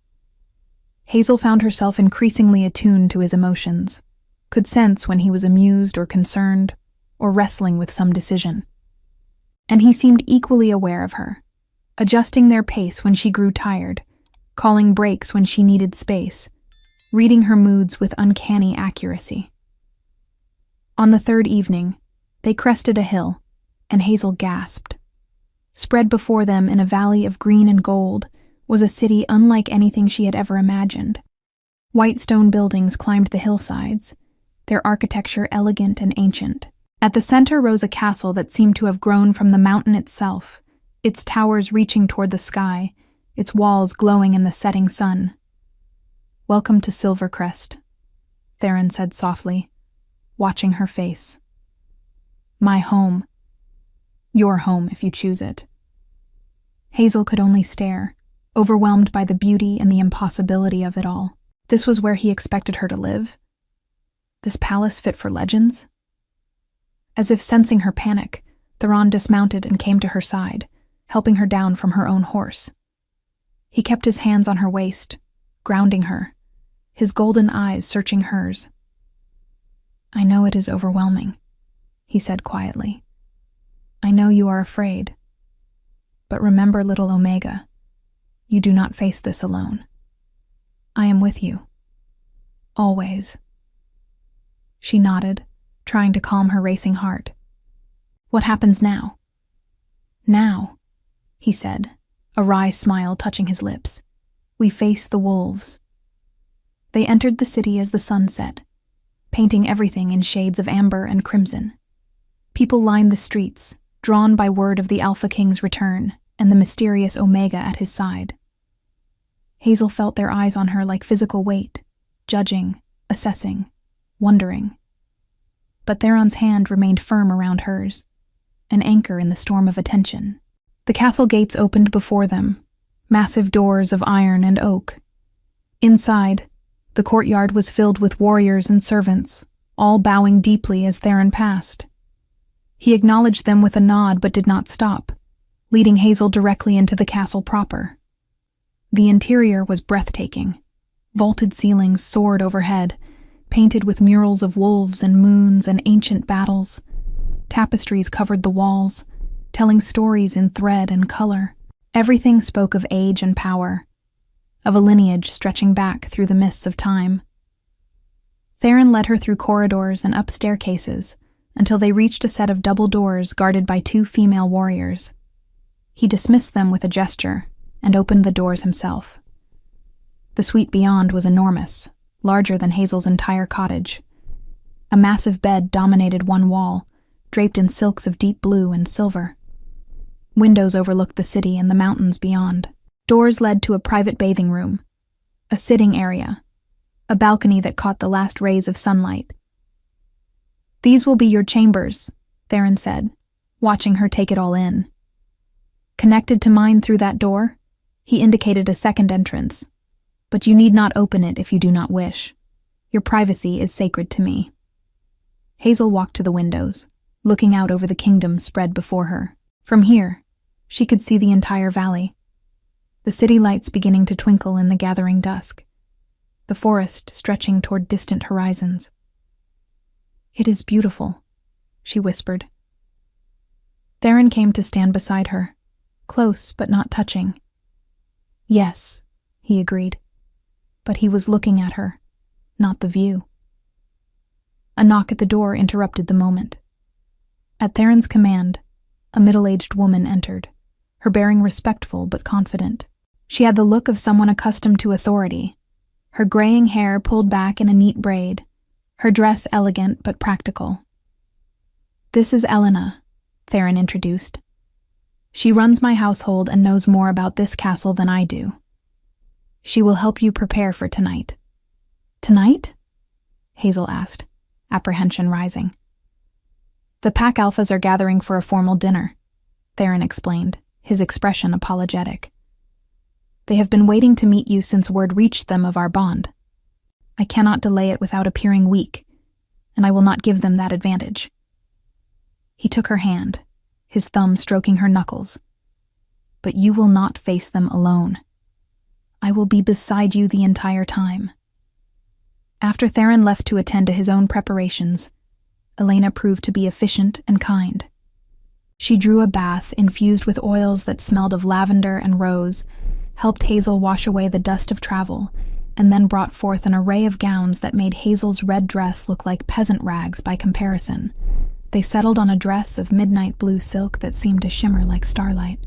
A: Hazel found herself increasingly attuned to his emotions, could sense when he was amused or concerned, or wrestling with some decision. And he seemed equally aware of her, adjusting their pace when she grew tired, calling breaks when she needed space, reading her moods with uncanny accuracy. On the third evening, they crested a hill, and Hazel gasped. Spread before them in a valley of green and gold was a city unlike anything she had ever imagined. White stone buildings climbed the hillsides, their architecture elegant and ancient. At the center rose a castle that seemed to have grown from the mountain itself, its towers reaching toward the sky, its walls glowing in the setting sun. "Welcome to Silvercrest," Theron said softly, watching her face. "My home. Your home, if you choose it." Hazel could only stare, overwhelmed by the beauty and the impossibility of it all. This was where he expected her to live? This palace fit for legends? As if sensing her panic, Theron dismounted and came to her side, helping her down from her own horse. He kept his hands on her waist, grounding her, his golden eyes searching hers. "I know it is overwhelming," he said quietly. "I know you are afraid. But remember, little Omega, you do not face this alone. I am with you. Always." She nodded, trying to calm her racing heart. "What happens now?" "Now," he said, a wry smile touching his lips, "we face the wolves." They entered the city as the sun set, painting everything in shades of amber and crimson. People lined the streets, drawn by word of the Alpha King's return and the mysterious Omega at his side. Hazel felt their eyes on her like physical weight, judging, assessing, wondering. But Theron's hand remained firm around hers, an anchor in the storm of attention. The castle gates opened before them, massive doors of iron and oak. Inside, the courtyard was filled with warriors and servants, all bowing deeply as Theron passed. He acknowledged them with a nod but did not stop, leading Hazel directly into the castle proper. The interior was breathtaking. Vaulted ceilings soared overhead, painted with murals of wolves and moons and ancient battles. Tapestries covered the walls, telling stories in thread and color. Everything spoke of age and power, of a lineage stretching back through the mists of time. Theron led her through corridors and up staircases until they reached a set of double doors guarded by 2 female warriors. He dismissed them with a gesture and opened the doors himself. The suite beyond was enormous, larger than Hazel's entire cottage. A massive bed dominated one wall, draped in silks of deep blue and silver. Windows overlooked the city and the mountains beyond. Doors led to a private bathing room, a sitting area, a balcony that caught the last rays of sunlight. "These will be your chambers," Theron said, watching her take it all in. "Connected to mine through that door?" He indicated a second entrance. "But you need not open it if you do not wish. Your privacy is sacred to me." Hazel walked to the windows, looking out over the kingdom spread before her. From here, she could see the entire valley, the city lights beginning to twinkle in the gathering dusk, the forest stretching toward distant horizons. "It is beautiful," she whispered. Theron came to stand beside her, close but not touching. "Yes," he agreed, but he was looking at her, not the view. A knock at the door interrupted the moment. At Theron's command, a middle-aged woman entered, her bearing respectful but confident. She had the look of someone accustomed to authority, her graying hair pulled back in a neat braid, her dress elegant but practical. "This is Elena," Theron introduced. "She runs my household and knows more about this castle than I do. She will help you prepare for tonight." "Tonight?" Hazel asked, apprehension rising. "The Pack Alphas are gathering for a formal dinner," Theron explained, his expression apologetic. "They have been waiting to meet you since word reached them of our bond. I cannot delay it without appearing weak, and I will not give them that advantage." He took her hand, his thumb stroking her knuckles. "But you will not face them alone. I will be beside you the entire time." After Theron left to attend to his own preparations, Elena proved to be efficient and kind. She drew a bath infused with oils that smelled of lavender and rose, helped Hazel wash away the dust of travel, and then brought forth an array of gowns that made Hazel's red dress look like peasant rags by comparison. They settled on a dress of midnight blue silk that seemed to shimmer like starlight.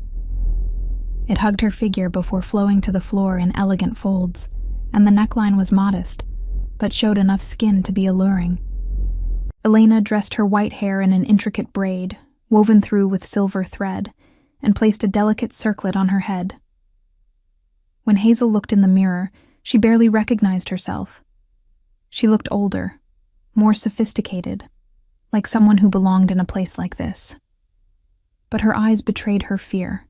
A: It hugged her figure before flowing to the floor in elegant folds, and the neckline was modest, but showed enough skin to be alluring. Elena dressed her white hair in an intricate braid, woven through with silver thread, and placed a delicate circlet on her head. When Hazel looked in the mirror, she barely recognized herself. She looked older, more sophisticated, like someone who belonged in a place like this. But her eyes betrayed her fear.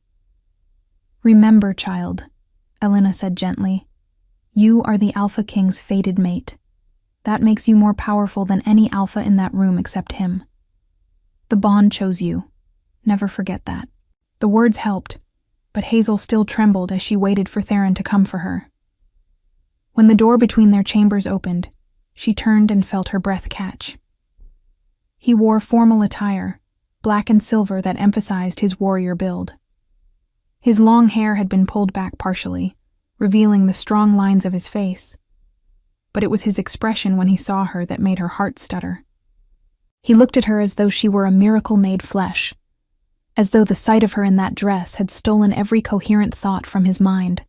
A: "Remember, child," Elena said gently, "you are the Alpha King's fated mate. That makes you more powerful than any Alpha in that room except him. The bond chose you. Never forget that." The words helped, but Hazel still trembled as she waited for Theron to come for her. When the door between their chambers opened, she turned and felt her breath catch. He wore formal attire, black and silver that emphasized his warrior build. His long hair had been pulled back partially, revealing the strong lines of his face. But it was his expression when he saw her that made her heart stutter. He looked at her as though she were a miracle made flesh, as though the sight of her in that dress had stolen every coherent thought from his mind.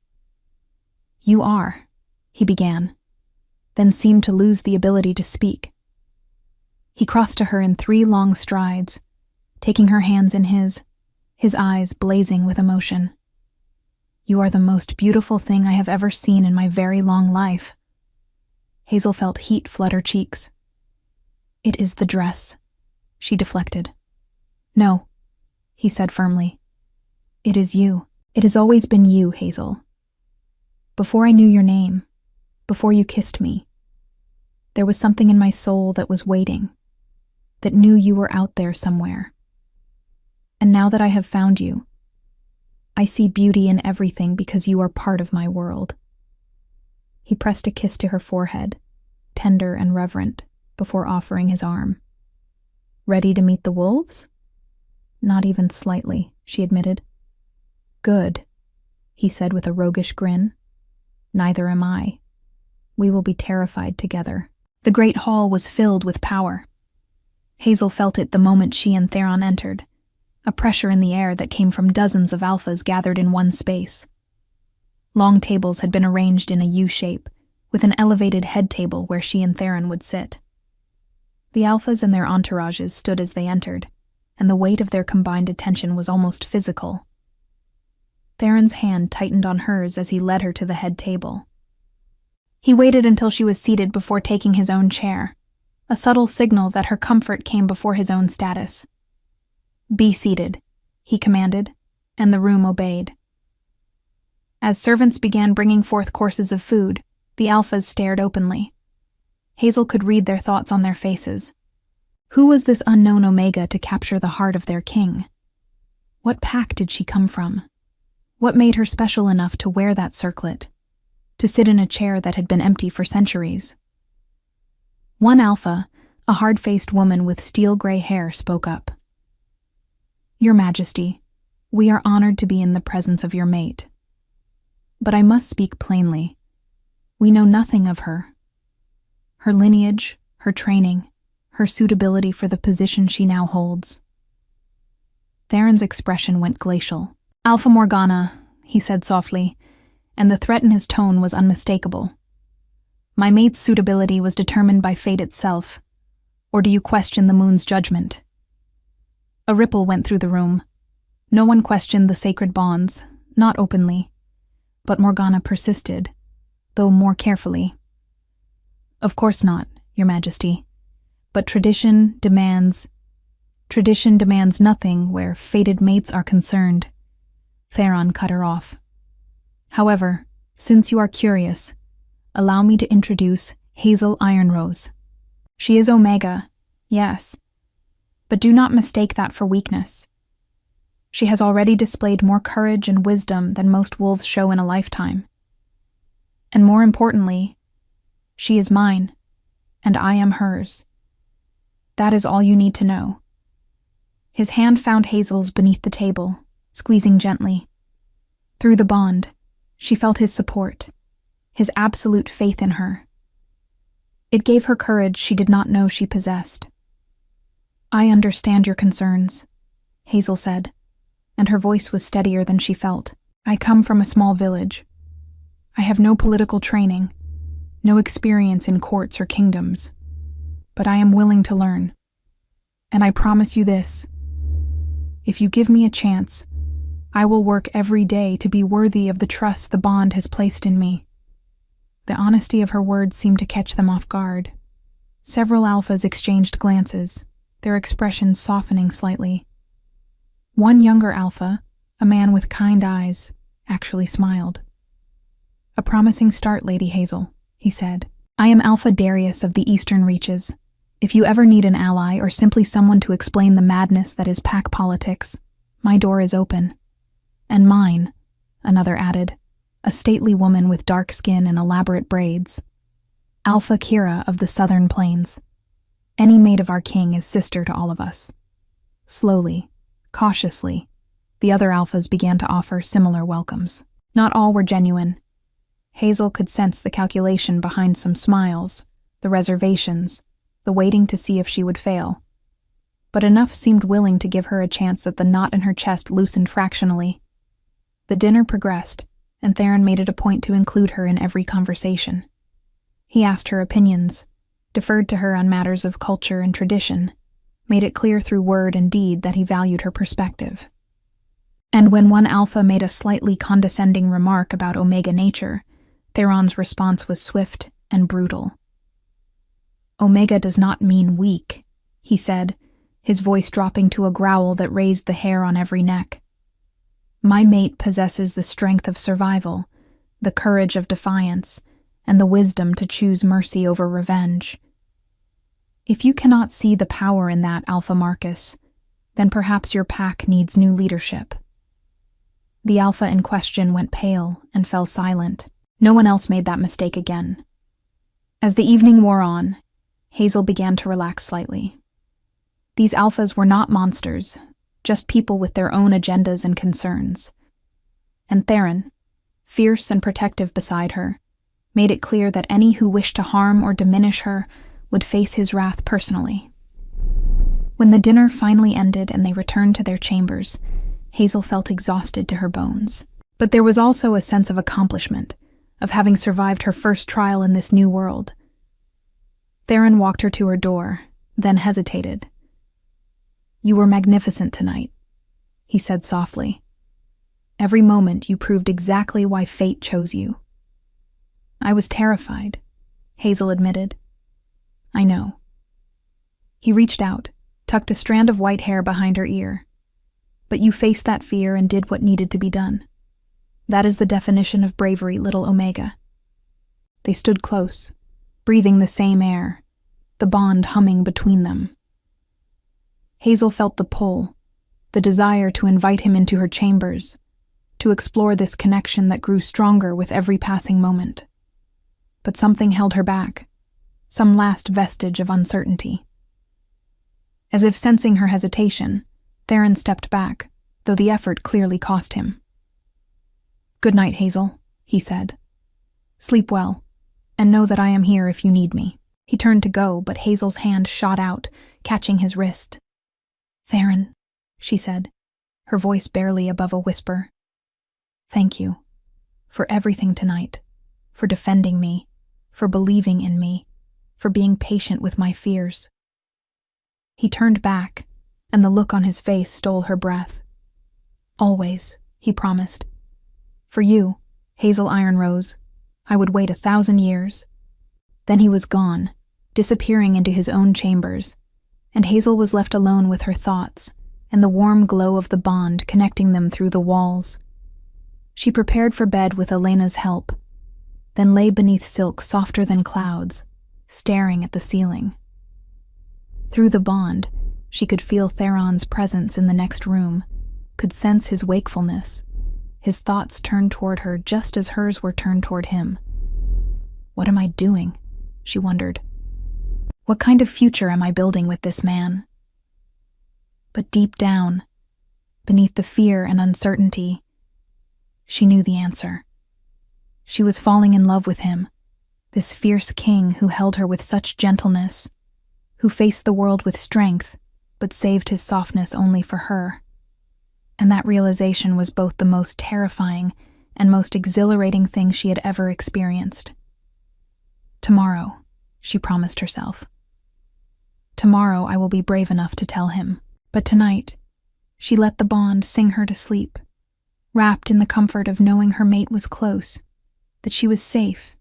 A: "You are," he began, then seemed to lose the ability to speak. He crossed to her in 3 long strides, taking her hands in his eyes blazing with emotion. "You are the most beautiful thing I have ever seen in my very long life." Hazel felt heat flood her cheeks. "It is the dress," she deflected. "No," he said firmly. "It is you. It has always been you, Hazel. Before I knew your name, before you kissed me, there was something in my soul that was waiting, that knew you were out there somewhere. And now that I have found you, I see beauty in everything because you are part of my world." He pressed a kiss to her forehead, tender and reverent, before offering his arm. "Ready to meet the wolves?" "Not even slightly," she admitted. "Good," he said with a roguish grin. "Neither am I. We will be terrified together." The great hall was filled with power. Hazel felt it the moment she and Theron entered, a pressure in the air that came from dozens of alphas gathered in one space. Long tables had been arranged in a U shape, with an elevated head table where she and Theron would sit. The alphas and their entourages stood as they entered, and the weight of their combined attention was almost physical. Theron's hand tightened on hers as he led her to the head table. He waited until she was seated before taking his own chair, a subtle signal that her comfort came before his own status. "Be seated," he commanded, and the room obeyed. As servants began bringing forth courses of food, the alphas stared openly. Hazel could read their thoughts on their faces. Who was this unknown Omega to capture the heart of their king? What pack did she come from? What made her special enough to wear that circlet, to sit in a chair that had been empty for centuries? One alpha, a hard-faced woman with steel-gray hair, spoke up. "Your Majesty, we are honored to be in the presence of your mate. But I must speak plainly. We know nothing of her. Her lineage, her training, her suitability for the position she now holds." Theron's expression went glacial. "Alpha Morgana," he said softly, and the threat in his tone was unmistakable. "My mate's suitability was determined by fate itself. Or do you question the moon's judgment?" A ripple went through the room. No one questioned the sacred bonds, not openly. But Morgana persisted, though more carefully. "Of course not, Your Majesty. But tradition demands nothing where fated mates are concerned." Theron cut her off. "However, since you are curious, allow me to introduce Hazel Ironrose. She is Omega, yes, but do not mistake that for weakness. She has already displayed more courage and wisdom than most wolves show in a lifetime. And more importantly, she is mine, and I am hers. That is all you need to know. His hand found Hazel's beneath the table, squeezing gently. Through the bond, she felt his support, his absolute faith in her. It gave her courage she did not know she possessed. "I understand your concerns," Hazel said, and her voice was steadier than she felt. "I come from a small village. I have no political training, no experience in courts or kingdoms, but I am willing to learn. And I promise you this: if you give me a chance, I will work every day to be worthy of the trust the bond has placed in me." The honesty of her words seemed to catch them off guard. Several alphas exchanged glances, their expressions softening slightly. One younger alpha, a man with kind eyes, actually smiled. "A promising start, Lady Hazel," he said. "I am Alpha Darius of the Eastern Reaches. If you ever need an ally or simply someone to explain the madness that is pack politics, my door is open. And mine," another added, a stately woman with dark skin and elaborate braids. "Alpha Kira of the Southern Plains. Any mate of our king is sister to all of us." Slowly, cautiously, the other alphas began to offer similar welcomes. Not all were genuine. Hazel could sense the calculation behind some smiles, the reservations, the waiting to see if she would fail. But enough seemed willing to give her a chance that the knot in her chest loosened fractionally. The dinner progressed, and Theron made it a point to include her in every conversation. He asked her opinions, deferred to her on matters of culture and tradition, made it clear through word and deed that he valued her perspective. And when one alpha made a slightly condescending remark about Omega nature, Theron's response was swift and brutal. "Omega does not mean weak," he said, his voice dropping to a growl that raised the hair on every neck. "My mate possesses the strength of survival, the courage of defiance, and the wisdom to choose mercy over revenge. If you cannot see the power in that, Alpha Marcus, then perhaps your pack needs new leadership." The alpha in question went pale and fell silent. No one else made that mistake again. As the evening wore on, Hazel began to relax slightly. These alphas were not monsters, just people with their own agendas and concerns. And Theron, fierce and protective beside her, made it clear that any who wished to harm or diminish her would face his wrath personally. When the dinner finally ended and they returned to their chambers, Hazel felt exhausted to her bones. But there was also a sense of accomplishment, of having survived her first trial in this new world. Theron walked her to her door, then hesitated. "You were magnificent tonight," he said softly. "Every moment you proved exactly why fate chose you." "I was terrified," Hazel admitted. "I know." He reached out, tucked a strand of white hair behind her ear. "But you faced that fear and did what needed to be done. That is the definition of bravery, little Omega." They stood close, breathing the same air, the bond humming between them. Hazel felt the pull, the desire to invite him into her chambers, to explore this connection that grew stronger with every passing moment. But something held her back, some last vestige of uncertainty. As if sensing her hesitation, Theron stepped back, though the effort clearly cost him. "Good night, Hazel," he said. "Sleep well, and know that I am here if you need me." He turned to go, but Hazel's hand shot out, catching his wrist. "Theron," she said, her voice barely above a whisper. "Thank you. For everything tonight. For defending me. For believing in me. For being patient with my fears." He turned back, and the look on his face stole her breath. "Always," he promised. "For you, Hazel Ironrose, I would wait 1,000 years." Then he was gone, disappearing into his own chambers, and Hazel was left alone with her thoughts and the warm glow of the bond connecting them through the walls. She prepared for bed with Elena's help, then lay beneath silk softer than clouds, staring at the ceiling. Through the bond, she could feel Theron's presence in the next room, could sense his wakefulness, his thoughts turned toward her just as hers were turned toward him. What am I doing? She wondered. What kind of future am I building with this man? But deep down, beneath the fear and uncertainty, she knew the answer. She was falling in love with him, this fierce king who held her with such gentleness, who faced the world with strength, but saved his softness only for her. And that realization was both the most terrifying and most exhilarating thing she had ever experienced. Tomorrow, she promised herself. Tomorrow I will be brave enough to tell him. But tonight, she let the bond sing her to sleep, wrapped in the comfort of knowing her mate was close, that she was safe,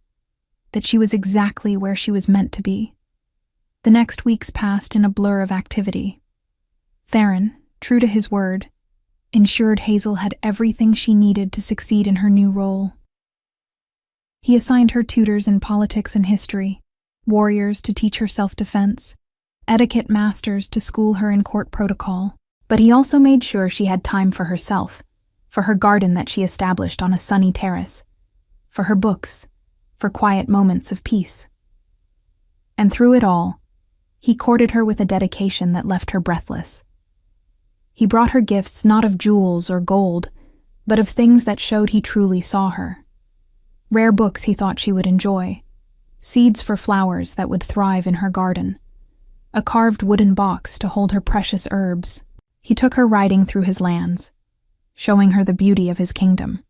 A: that she was exactly where she was meant to be. The next weeks passed in a blur of activity. Theron, true to his word, ensured Hazel had everything she needed to succeed in her new role. He assigned her tutors in politics and history, warriors to teach her self-defense, etiquette masters to school her in court protocol, but he also made sure she had time for herself, for her garden that she established on a sunny terrace, for her books, for quiet moments of peace. And through it all, he courted her with a dedication that left her breathless. He brought her gifts not of jewels or gold, but of things that showed he truly saw her. Rare books he thought she would enjoy, seeds for flowers that would thrive in her garden, a carved wooden box to hold her precious herbs. He took her riding through his lands, showing her the beauty of his kingdom.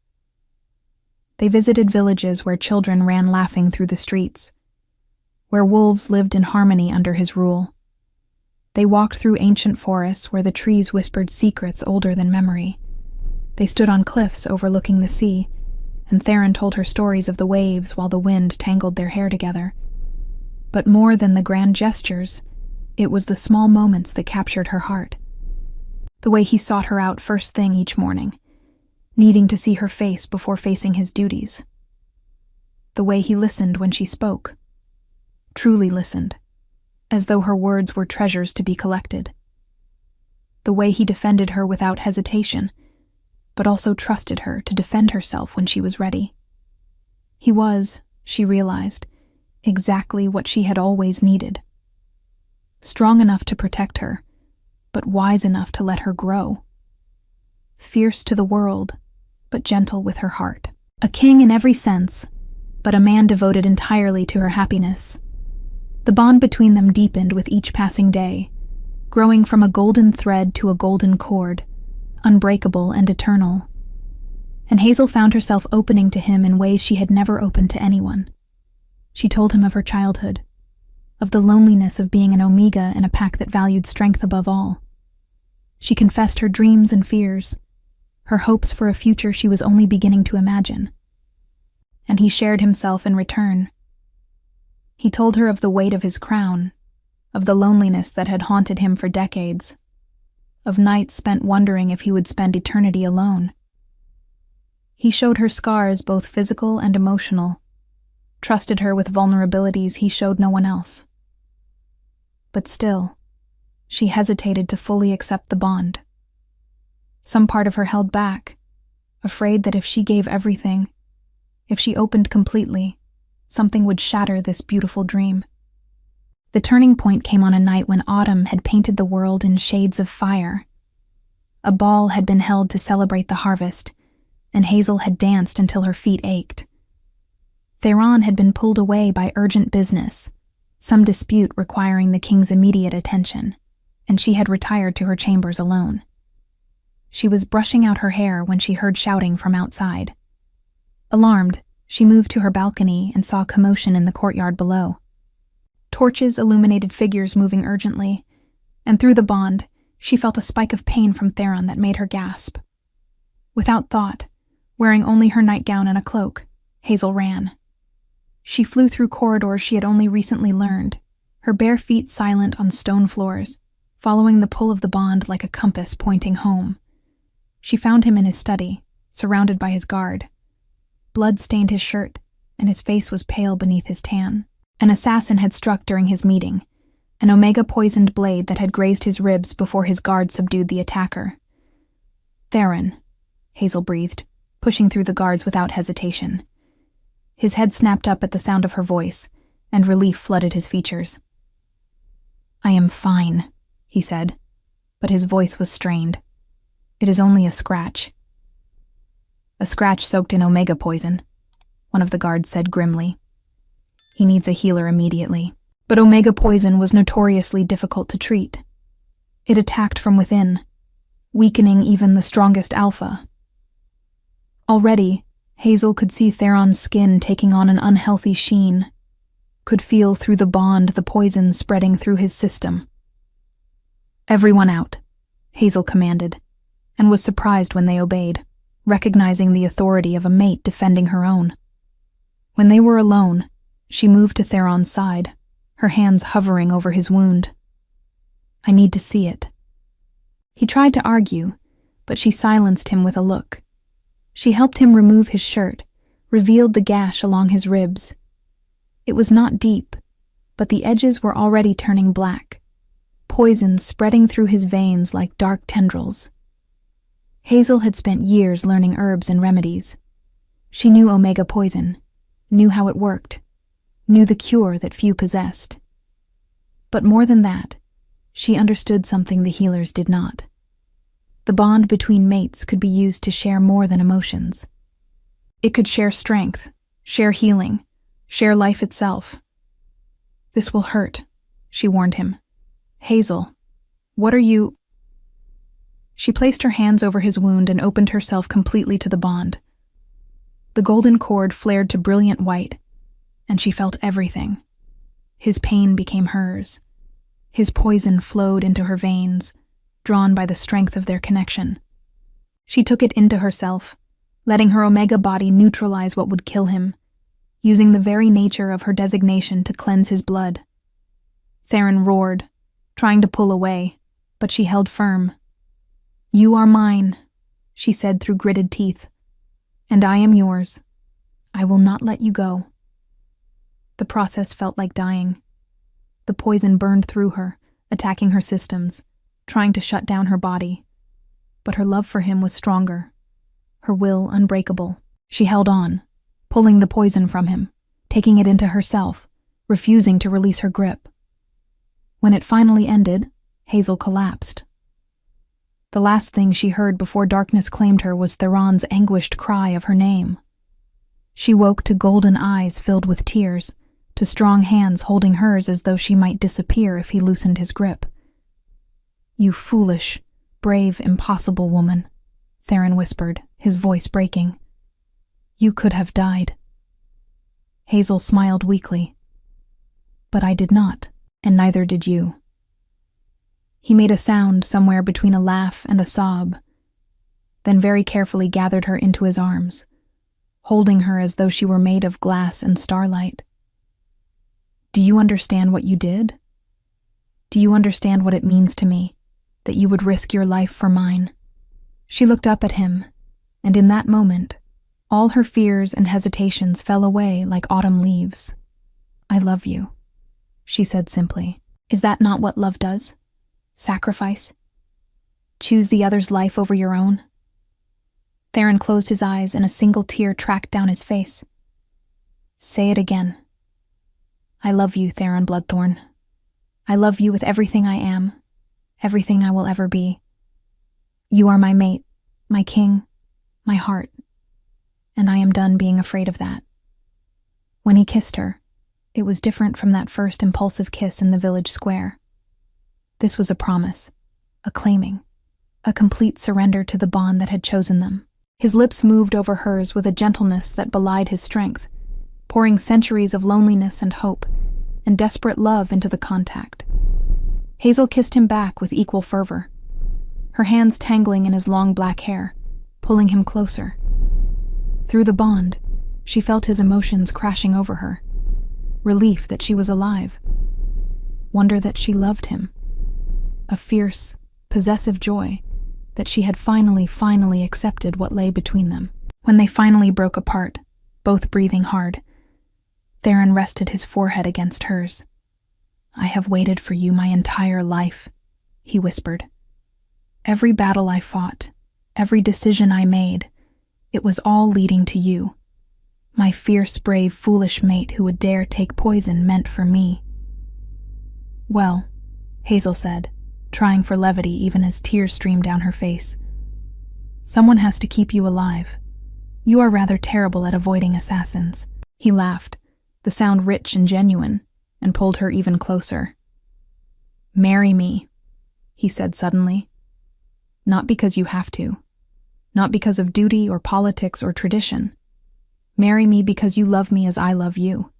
A: They visited villages where children ran laughing through the streets, where wolves lived in harmony under his rule. They walked through ancient forests where the trees whispered secrets older than memory. They stood on cliffs overlooking the sea, and Theron told her stories of the waves while the wind tangled their hair together. But more than the grand gestures, it was the small moments that captured her heart. The way he sought her out first thing each morning, needing to see her face before facing his duties. The way he listened when she spoke, truly listened, as though her words were treasures to be collected. The way he defended her without hesitation, but also trusted her to defend herself when she was ready. He was, she realized, exactly what she had always needed. Strong enough to protect her, but wise enough to let her grow. Fierce to the world, but gentle with her heart. A king in every sense, but a man devoted entirely to her happiness. The bond between them deepened with each passing day, growing from a golden thread to a golden cord, unbreakable and eternal. And Hazel found herself opening to him in ways she had never opened to anyone. She told him of her childhood, of the loneliness of being an Omega in a pack that valued strength above all. She confessed her dreams and fears, her hopes for a future she was only beginning to imagine. And he shared himself in return. He told her of the weight of his crown, of the loneliness that had haunted him for decades, of nights spent wondering if he would spend eternity alone. He showed her scars both physical and emotional, trusted her with vulnerabilities he showed no one else. But still, she hesitated to fully accept the bond. Some part of her held back, afraid that if she gave everything, if she opened completely, something would shatter this beautiful dream. The turning point came on a night when autumn had painted the world in shades of fire. A ball had been held to celebrate the harvest, and Hazel had danced until her feet ached. Theron had been pulled away by urgent business, some dispute requiring the king's immediate attention, and she had retired to her chambers alone. She was brushing out her hair when she heard shouting from outside. Alarmed, she moved to her balcony and saw commotion in the courtyard below. Torches illuminated figures moving urgently, and through the bond, she felt a spike of pain from Theron that made her gasp. Without thought, wearing only her nightgown and a cloak, Hazel ran. She flew through corridors she had only recently learned, her bare feet silent on stone floors, following the pull of the bond like a compass pointing home. She found him in his study, surrounded by his guard. Blood stained his shirt, and his face was pale beneath his tan. An assassin had struck during his meeting, an Omega-poisoned blade that had grazed his ribs before his guard subdued the attacker. "Theron," Hazel breathed, pushing through the guards without hesitation. His head snapped up at the sound of her voice, and relief flooded his features. "I am fine," he said, but his voice was strained. "It is only a scratch." "A scratch soaked in omega poison," one of the guards said grimly. "He needs a healer immediately." But omega poison was notoriously difficult to treat. It attacked from within, weakening even the strongest alpha. Already, Hazel could see Theron's skin taking on an unhealthy sheen, could feel through the bond the poison spreading through his system. "Everyone out," Hazel commanded, and was surprised when they obeyed, recognizing the authority of a mate defending her own. When they were alone, she moved to Theron's side, her hands hovering over his wound. "I need to see it." He tried to argue, but she silenced him with a look. She helped him remove his shirt, revealed the gash along his ribs. It was not deep, but the edges were already turning black, poison spreading through his veins like dark tendrils. Hazel had spent years learning herbs and remedies. She knew omega poison, knew how it worked, knew the cure that few possessed. But more than that, she understood something the healers did not. The bond between mates could be used to share more than emotions. It could share strength, share healing, share life itself. "This will hurt," she warned him. "Hazel, what are you—" She placed her hands over his wound and opened herself completely to the bond. The golden cord flared to brilliant white, and she felt everything. His pain became hers. His poison flowed into her veins, drawn by the strength of their connection. She took it into herself, letting her omega body neutralize what would kill him, using the very nature of her designation to cleanse his blood. Theron roared, trying to pull away, but she held firm. "You are mine," she said through gritted teeth, "and I am yours. I will not let you go." The process felt like dying. The poison burned through her, attacking her systems, trying to shut down her body. But her love for him was stronger, her will unbreakable. She held on, pulling the poison from him, taking it into herself, refusing to release her grip. When it finally ended, Hazel collapsed. The last thing she heard before darkness claimed her was Theron's anguished cry of her name. She woke to golden eyes filled with tears, to strong hands holding hers as though she might disappear if he loosened his grip. "You foolish, brave, impossible woman," Theron whispered, his voice breaking. "You could have died." Hazel smiled weakly. "But I did not, and neither did you." He made a sound somewhere between a laugh and a sob, then very carefully gathered her into his arms, holding her as though she were made of glass and starlight. "Do you understand what you did? Do you understand what it means to me, that you would risk your life for mine?" She looked up at him, and in that moment, all her fears and hesitations fell away like autumn leaves. "I love you," she said simply. "Is that not what love does? Sacrifice? Choose the other's life over your own?" Theron closed his eyes and a single tear tracked down his face. "Say it again." "I love you, Theron Bloodthorn. I love you with everything I am, everything I will ever be. You are my mate, my king, my heart, and I am done being afraid of that." When he kissed her, it was different from that first impulsive kiss in the village square. This was a promise, a claiming, a complete surrender to the bond that had chosen them. His lips moved over hers with a gentleness that belied his strength, pouring centuries of loneliness and hope and desperate love into the contact. Hazel kissed him back with equal fervor, her hands tangling in his long black hair, pulling him closer. Through the bond, she felt his emotions crashing over her. Relief that she was alive. Wonder that she loved him. A fierce, possessive joy that she had finally accepted what lay between them. When they finally broke apart, both breathing hard, Theron rested his forehead against hers. "I have waited for you my entire life," he whispered. "Every battle I fought, every decision I made, it was all leading to you. My fierce, brave, foolish mate who would dare take poison meant for me. Well, Hazel said, trying for levity even as tears streamed down her face. Someone has to keep you alive. You are rather terrible at avoiding assassins. He laughed, the sound rich and genuine, and pulled her even closer. Marry me, he said suddenly. Not because you have to. Not because of duty or politics or tradition. Marry me because you love me as I love you.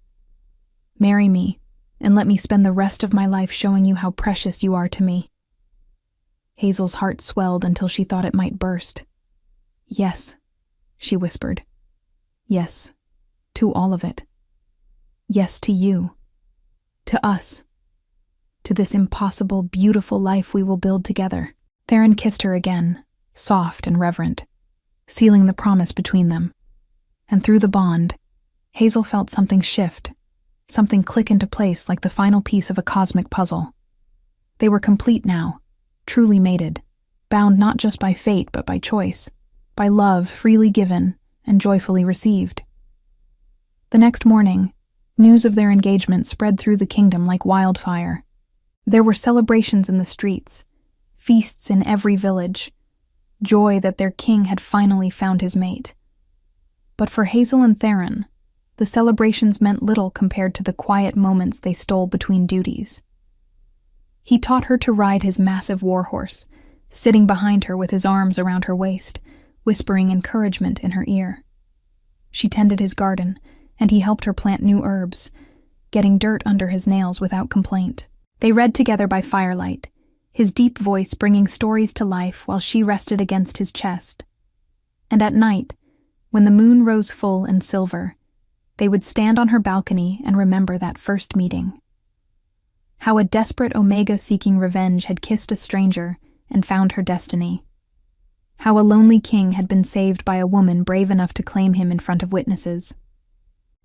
A: Marry me, and let me spend the rest of my life showing you how precious you are to me. Hazel's heart swelled until she thought it might burst. Yes, she whispered. Yes, to all of it. Yes to you. To us. To this impossible, beautiful life we will build together. Theron kissed her again, soft and reverent, sealing the promise between them. And through the bond, Hazel felt something shift, something click into place like the final piece of a cosmic puzzle. They were complete now, truly mated, bound not just by fate but by choice, by love freely given and joyfully received. The next morning, news of their engagement spread through the kingdom like wildfire. There were celebrations in the streets, feasts in every village, joy that their king had finally found his mate. But for Hazel and Theron, the celebrations meant little compared to the quiet moments they stole between duties. He taught her to ride his massive warhorse, sitting behind her with his arms around her waist, whispering encouragement in her ear. She tended his garden, and he helped her plant new herbs, getting dirt under his nails without complaint. They read together by firelight, his deep voice bringing stories to life while she rested against his chest. And at night, when the moon rose full and silver, they would stand on her balcony and remember that first meeting. How a desperate Omega seeking revenge had kissed a stranger and found her destiny. How a lonely king had been saved by a woman brave enough to claim him in front of witnesses.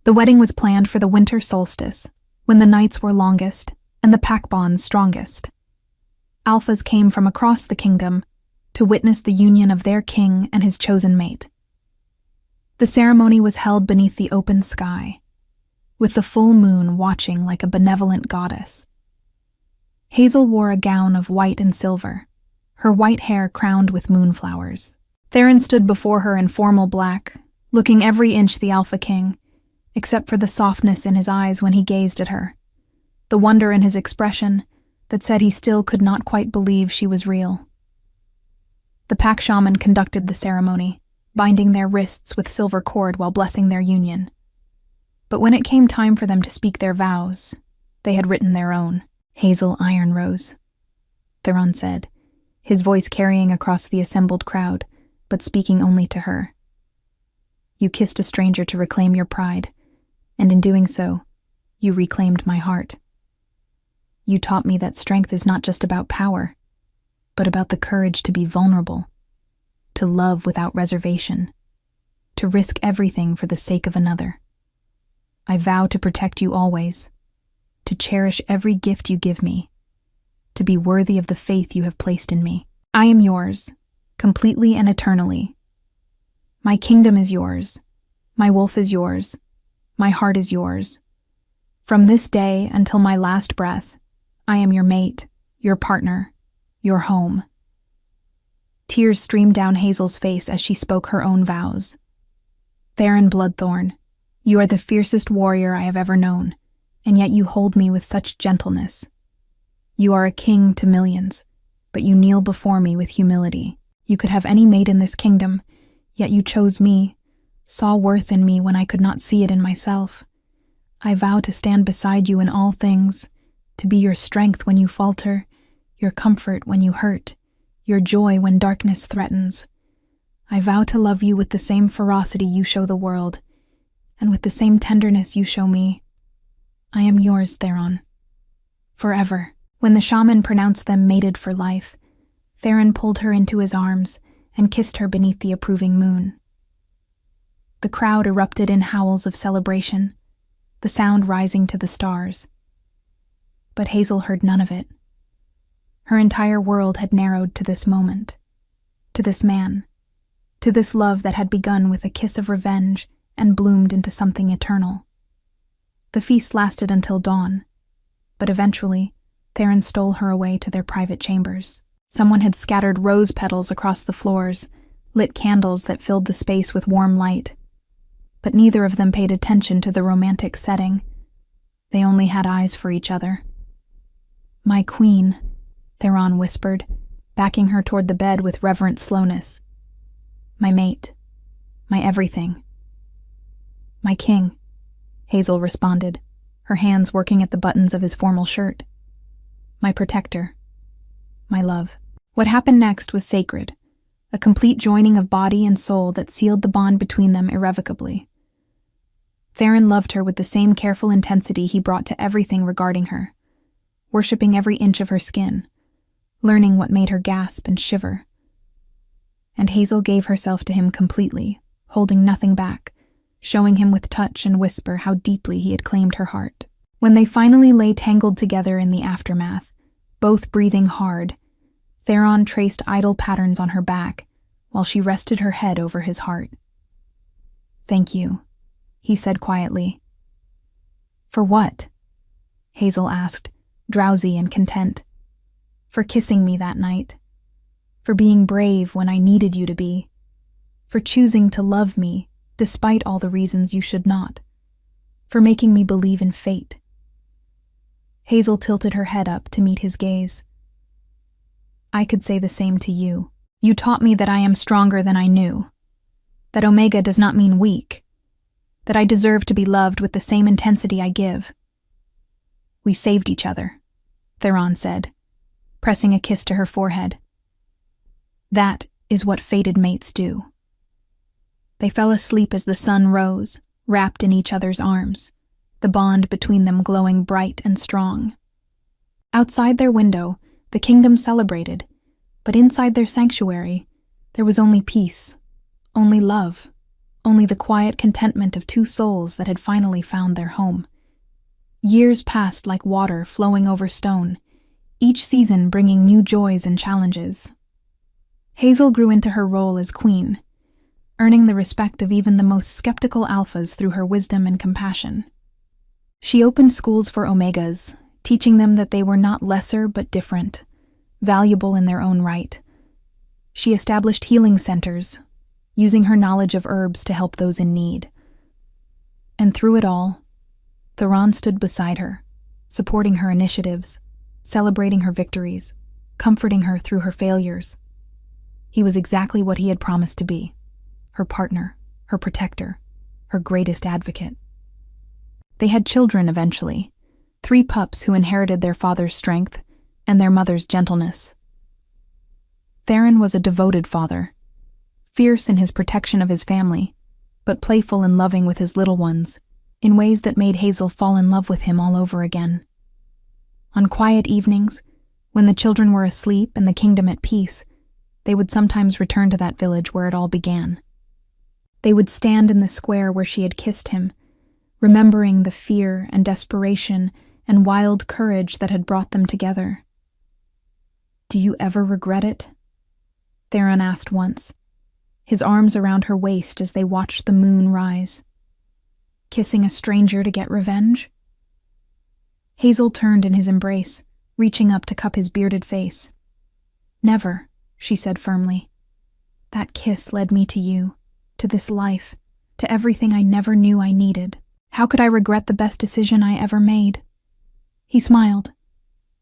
A: The wedding was planned for the winter solstice, when the nights were longest and the pack bonds strongest. Alphas came from across the kingdom to witness the union of their king and his chosen mate. The ceremony was held beneath the open sky, with the full moon watching like a benevolent goddess. Hazel wore a gown of white and silver, her white hair crowned with moonflowers. Theron stood before her in formal black, looking every inch the Alpha King, except for the softness in his eyes when he gazed at her, the wonder in his expression that said he still could not quite believe she was real. The pack shaman conducted the ceremony, binding their wrists with silver cord while blessing their union. But when it came time for them to speak their vows, they had written their own. Hazel Ironrose, Theron said, his voice carrying across the assembled crowd, but speaking only to her. You kissed a stranger to reclaim your pride, and in doing so, you reclaimed my heart. You taught me that strength is not just about power, but about the courage to be vulnerable, to love without reservation, to risk everything for the sake of another. I vow to protect you always, to cherish every gift you give me, to be worthy of the faith you have placed in me. I am yours, completely and eternally. My kingdom is yours, my wolf is yours, my heart is yours. From this day until my last breath, I am your mate, your partner, your home. Tears streamed down Hazel's face as she spoke her own vows. Theron Bloodthorn, you are the fiercest warrior I have ever known, and yet you hold me with such gentleness. You are a king to millions, but you kneel before me with humility. You could have any mate in this kingdom, yet you chose me, saw worth in me when I could not see it in myself. I vow to stand beside you in all things, to be your strength when you falter, your comfort when you hurt, your joy when darkness threatens. I vow to love you with the same ferocity you show the world, and with the same tenderness you show me. I am yours, Theron. Forever. When the shaman pronounced them mated for life, Theron pulled her into his arms and kissed her beneath the approving moon. The crowd erupted in howls of celebration, the sound rising to the stars. But Hazel heard none of it. Her entire world had narrowed to this moment, to this man, to this love that had begun with a kiss of revenge and bloomed into something eternal. The feast lasted until dawn, but eventually, Theron stole her away to their private chambers. Someone had scattered rose petals across the floors, lit candles that filled the space with warm light. But neither of them paid attention to the romantic setting. They only had eyes for each other. "My queen," Theron whispered, backing her toward the bed with reverent slowness. "My mate. My everything." "My king," Hazel responded, her hands working at the buttons of his formal shirt. "My protector. My love." What happened next was sacred, a complete joining of body and soul that sealed the bond between them irrevocably. Theron loved her with the same careful intensity he brought to everything regarding her, worshipping every inch of her skin, learning what made her gasp and shiver. And Hazel gave herself to him completely, holding nothing back, showing him with touch and whisper how deeply he had claimed her heart. When they finally lay tangled together in the aftermath, both breathing hard, Theron traced idle patterns on her back while she rested her head over his heart. "Thank you," he said quietly. "For what?" Hazel asked, drowsy and content. "For kissing me that night. For being brave when I needed you to be. For choosing to love me despite all the reasons you should not. For making me believe in fate." Hazel tilted her head up to meet his gaze. "I could say the same to you. You taught me that I am stronger than I knew. That Omega does not mean weak. That I deserve to be loved with the same intensity I give." "We saved each other," Theron said, pressing a kiss to her forehead. "That is what fated mates do." They fell asleep as the sun rose, wrapped in each other's arms, the bond between them glowing bright and strong. Outside their window, the kingdom celebrated, but inside their sanctuary, there was only peace, only love, only the quiet contentment of two souls that had finally found their home. Years passed like water flowing over stone, each season bringing new joys and challenges. Hazel grew into her role as queen, earning the respect of even the most skeptical alphas through her wisdom and compassion. She opened schools for Omegas, teaching them that they were not lesser but different, valuable in their own right. She established healing centers, using her knowledge of herbs to help those in need. And through it all, Theron stood beside her, supporting her initiatives, celebrating her victories, comforting her through her failures. He was exactly what he had promised to be, her partner, her protector, her greatest advocate. They had children eventually, 3 pups who inherited their father's strength and their mother's gentleness. Theron was a devoted father, fierce in his protection of his family, but playful and loving with his little ones, in ways that made Hazel fall in love with him all over again. On quiet evenings, when the children were asleep and the kingdom at peace, they would sometimes return to that village where it all began. They would stand in the square where she had kissed him, remembering the fear and desperation and wild courage that had brought them together. "Do you ever regret it?" Theron asked once, his arms around her waist as they watched the moon rise. "Kissing a stranger to get revenge?" Hazel turned in his embrace, reaching up to cup his bearded face. "Never," she said firmly. "That kiss led me to you, to this life, to everything I never knew I needed. How could I regret the best decision I ever made?" He smiled,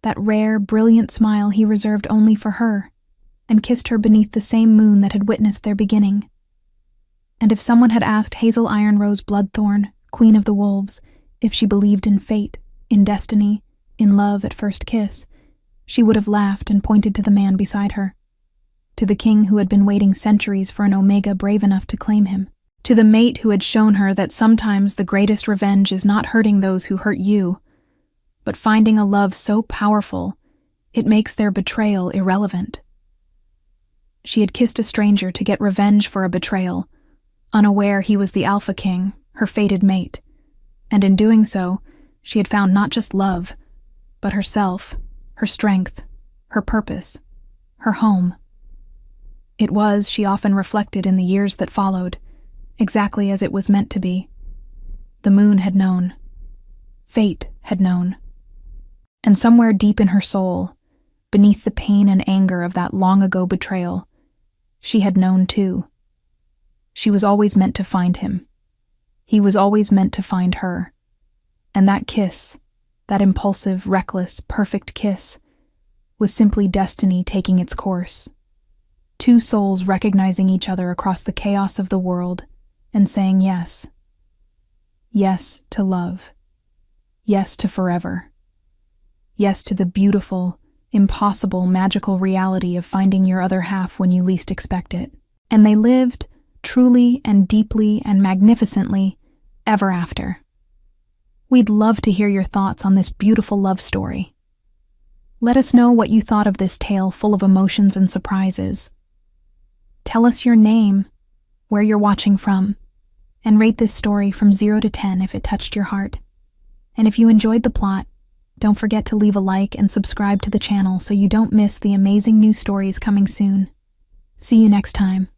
A: that rare, brilliant smile he reserved only for her, and kissed her beneath the same moon that had witnessed their beginning. And if someone had asked Hazel Ironrose Bloodthorn, Queen of the Wolves, if she believed in fate, in destiny, in love at first kiss, she would have laughed and pointed to the man beside her, to the king who had been waiting centuries for an Omega brave enough to claim him, to the mate who had shown her that sometimes the greatest revenge is not hurting those who hurt you, but finding a love so powerful it makes their betrayal irrelevant. She had kissed a stranger to get revenge for a betrayal, unaware he was the Alpha King, her fated mate, and in doing so, she had found not just love, but herself, her strength, her purpose, her home. It was, she often reflected in the years that followed, exactly as it was meant to be. The moon had known. Fate had known. And somewhere deep in her soul, beneath the pain and anger of that long-ago betrayal, she had known too. She was always meant to find him. He was always meant to find her. And that kiss, that impulsive, reckless, perfect kiss, was simply destiny taking its course. Two souls recognizing each other across the chaos of the world and saying yes. Yes to love. Yes to forever. Yes to the beautiful, impossible, magical reality of finding your other half when you least expect it. And they lived, truly and deeply and magnificently, ever after. We'd love to hear your thoughts on this beautiful love story. Let us know what you thought of this tale full of emotions and surprises. Tell us your name, where you're watching from, and rate this story from 0 to 10 if it touched your heart. And if you enjoyed the plot, don't forget to leave a like and subscribe to the channel so you don't miss the amazing new stories coming soon. See you next time.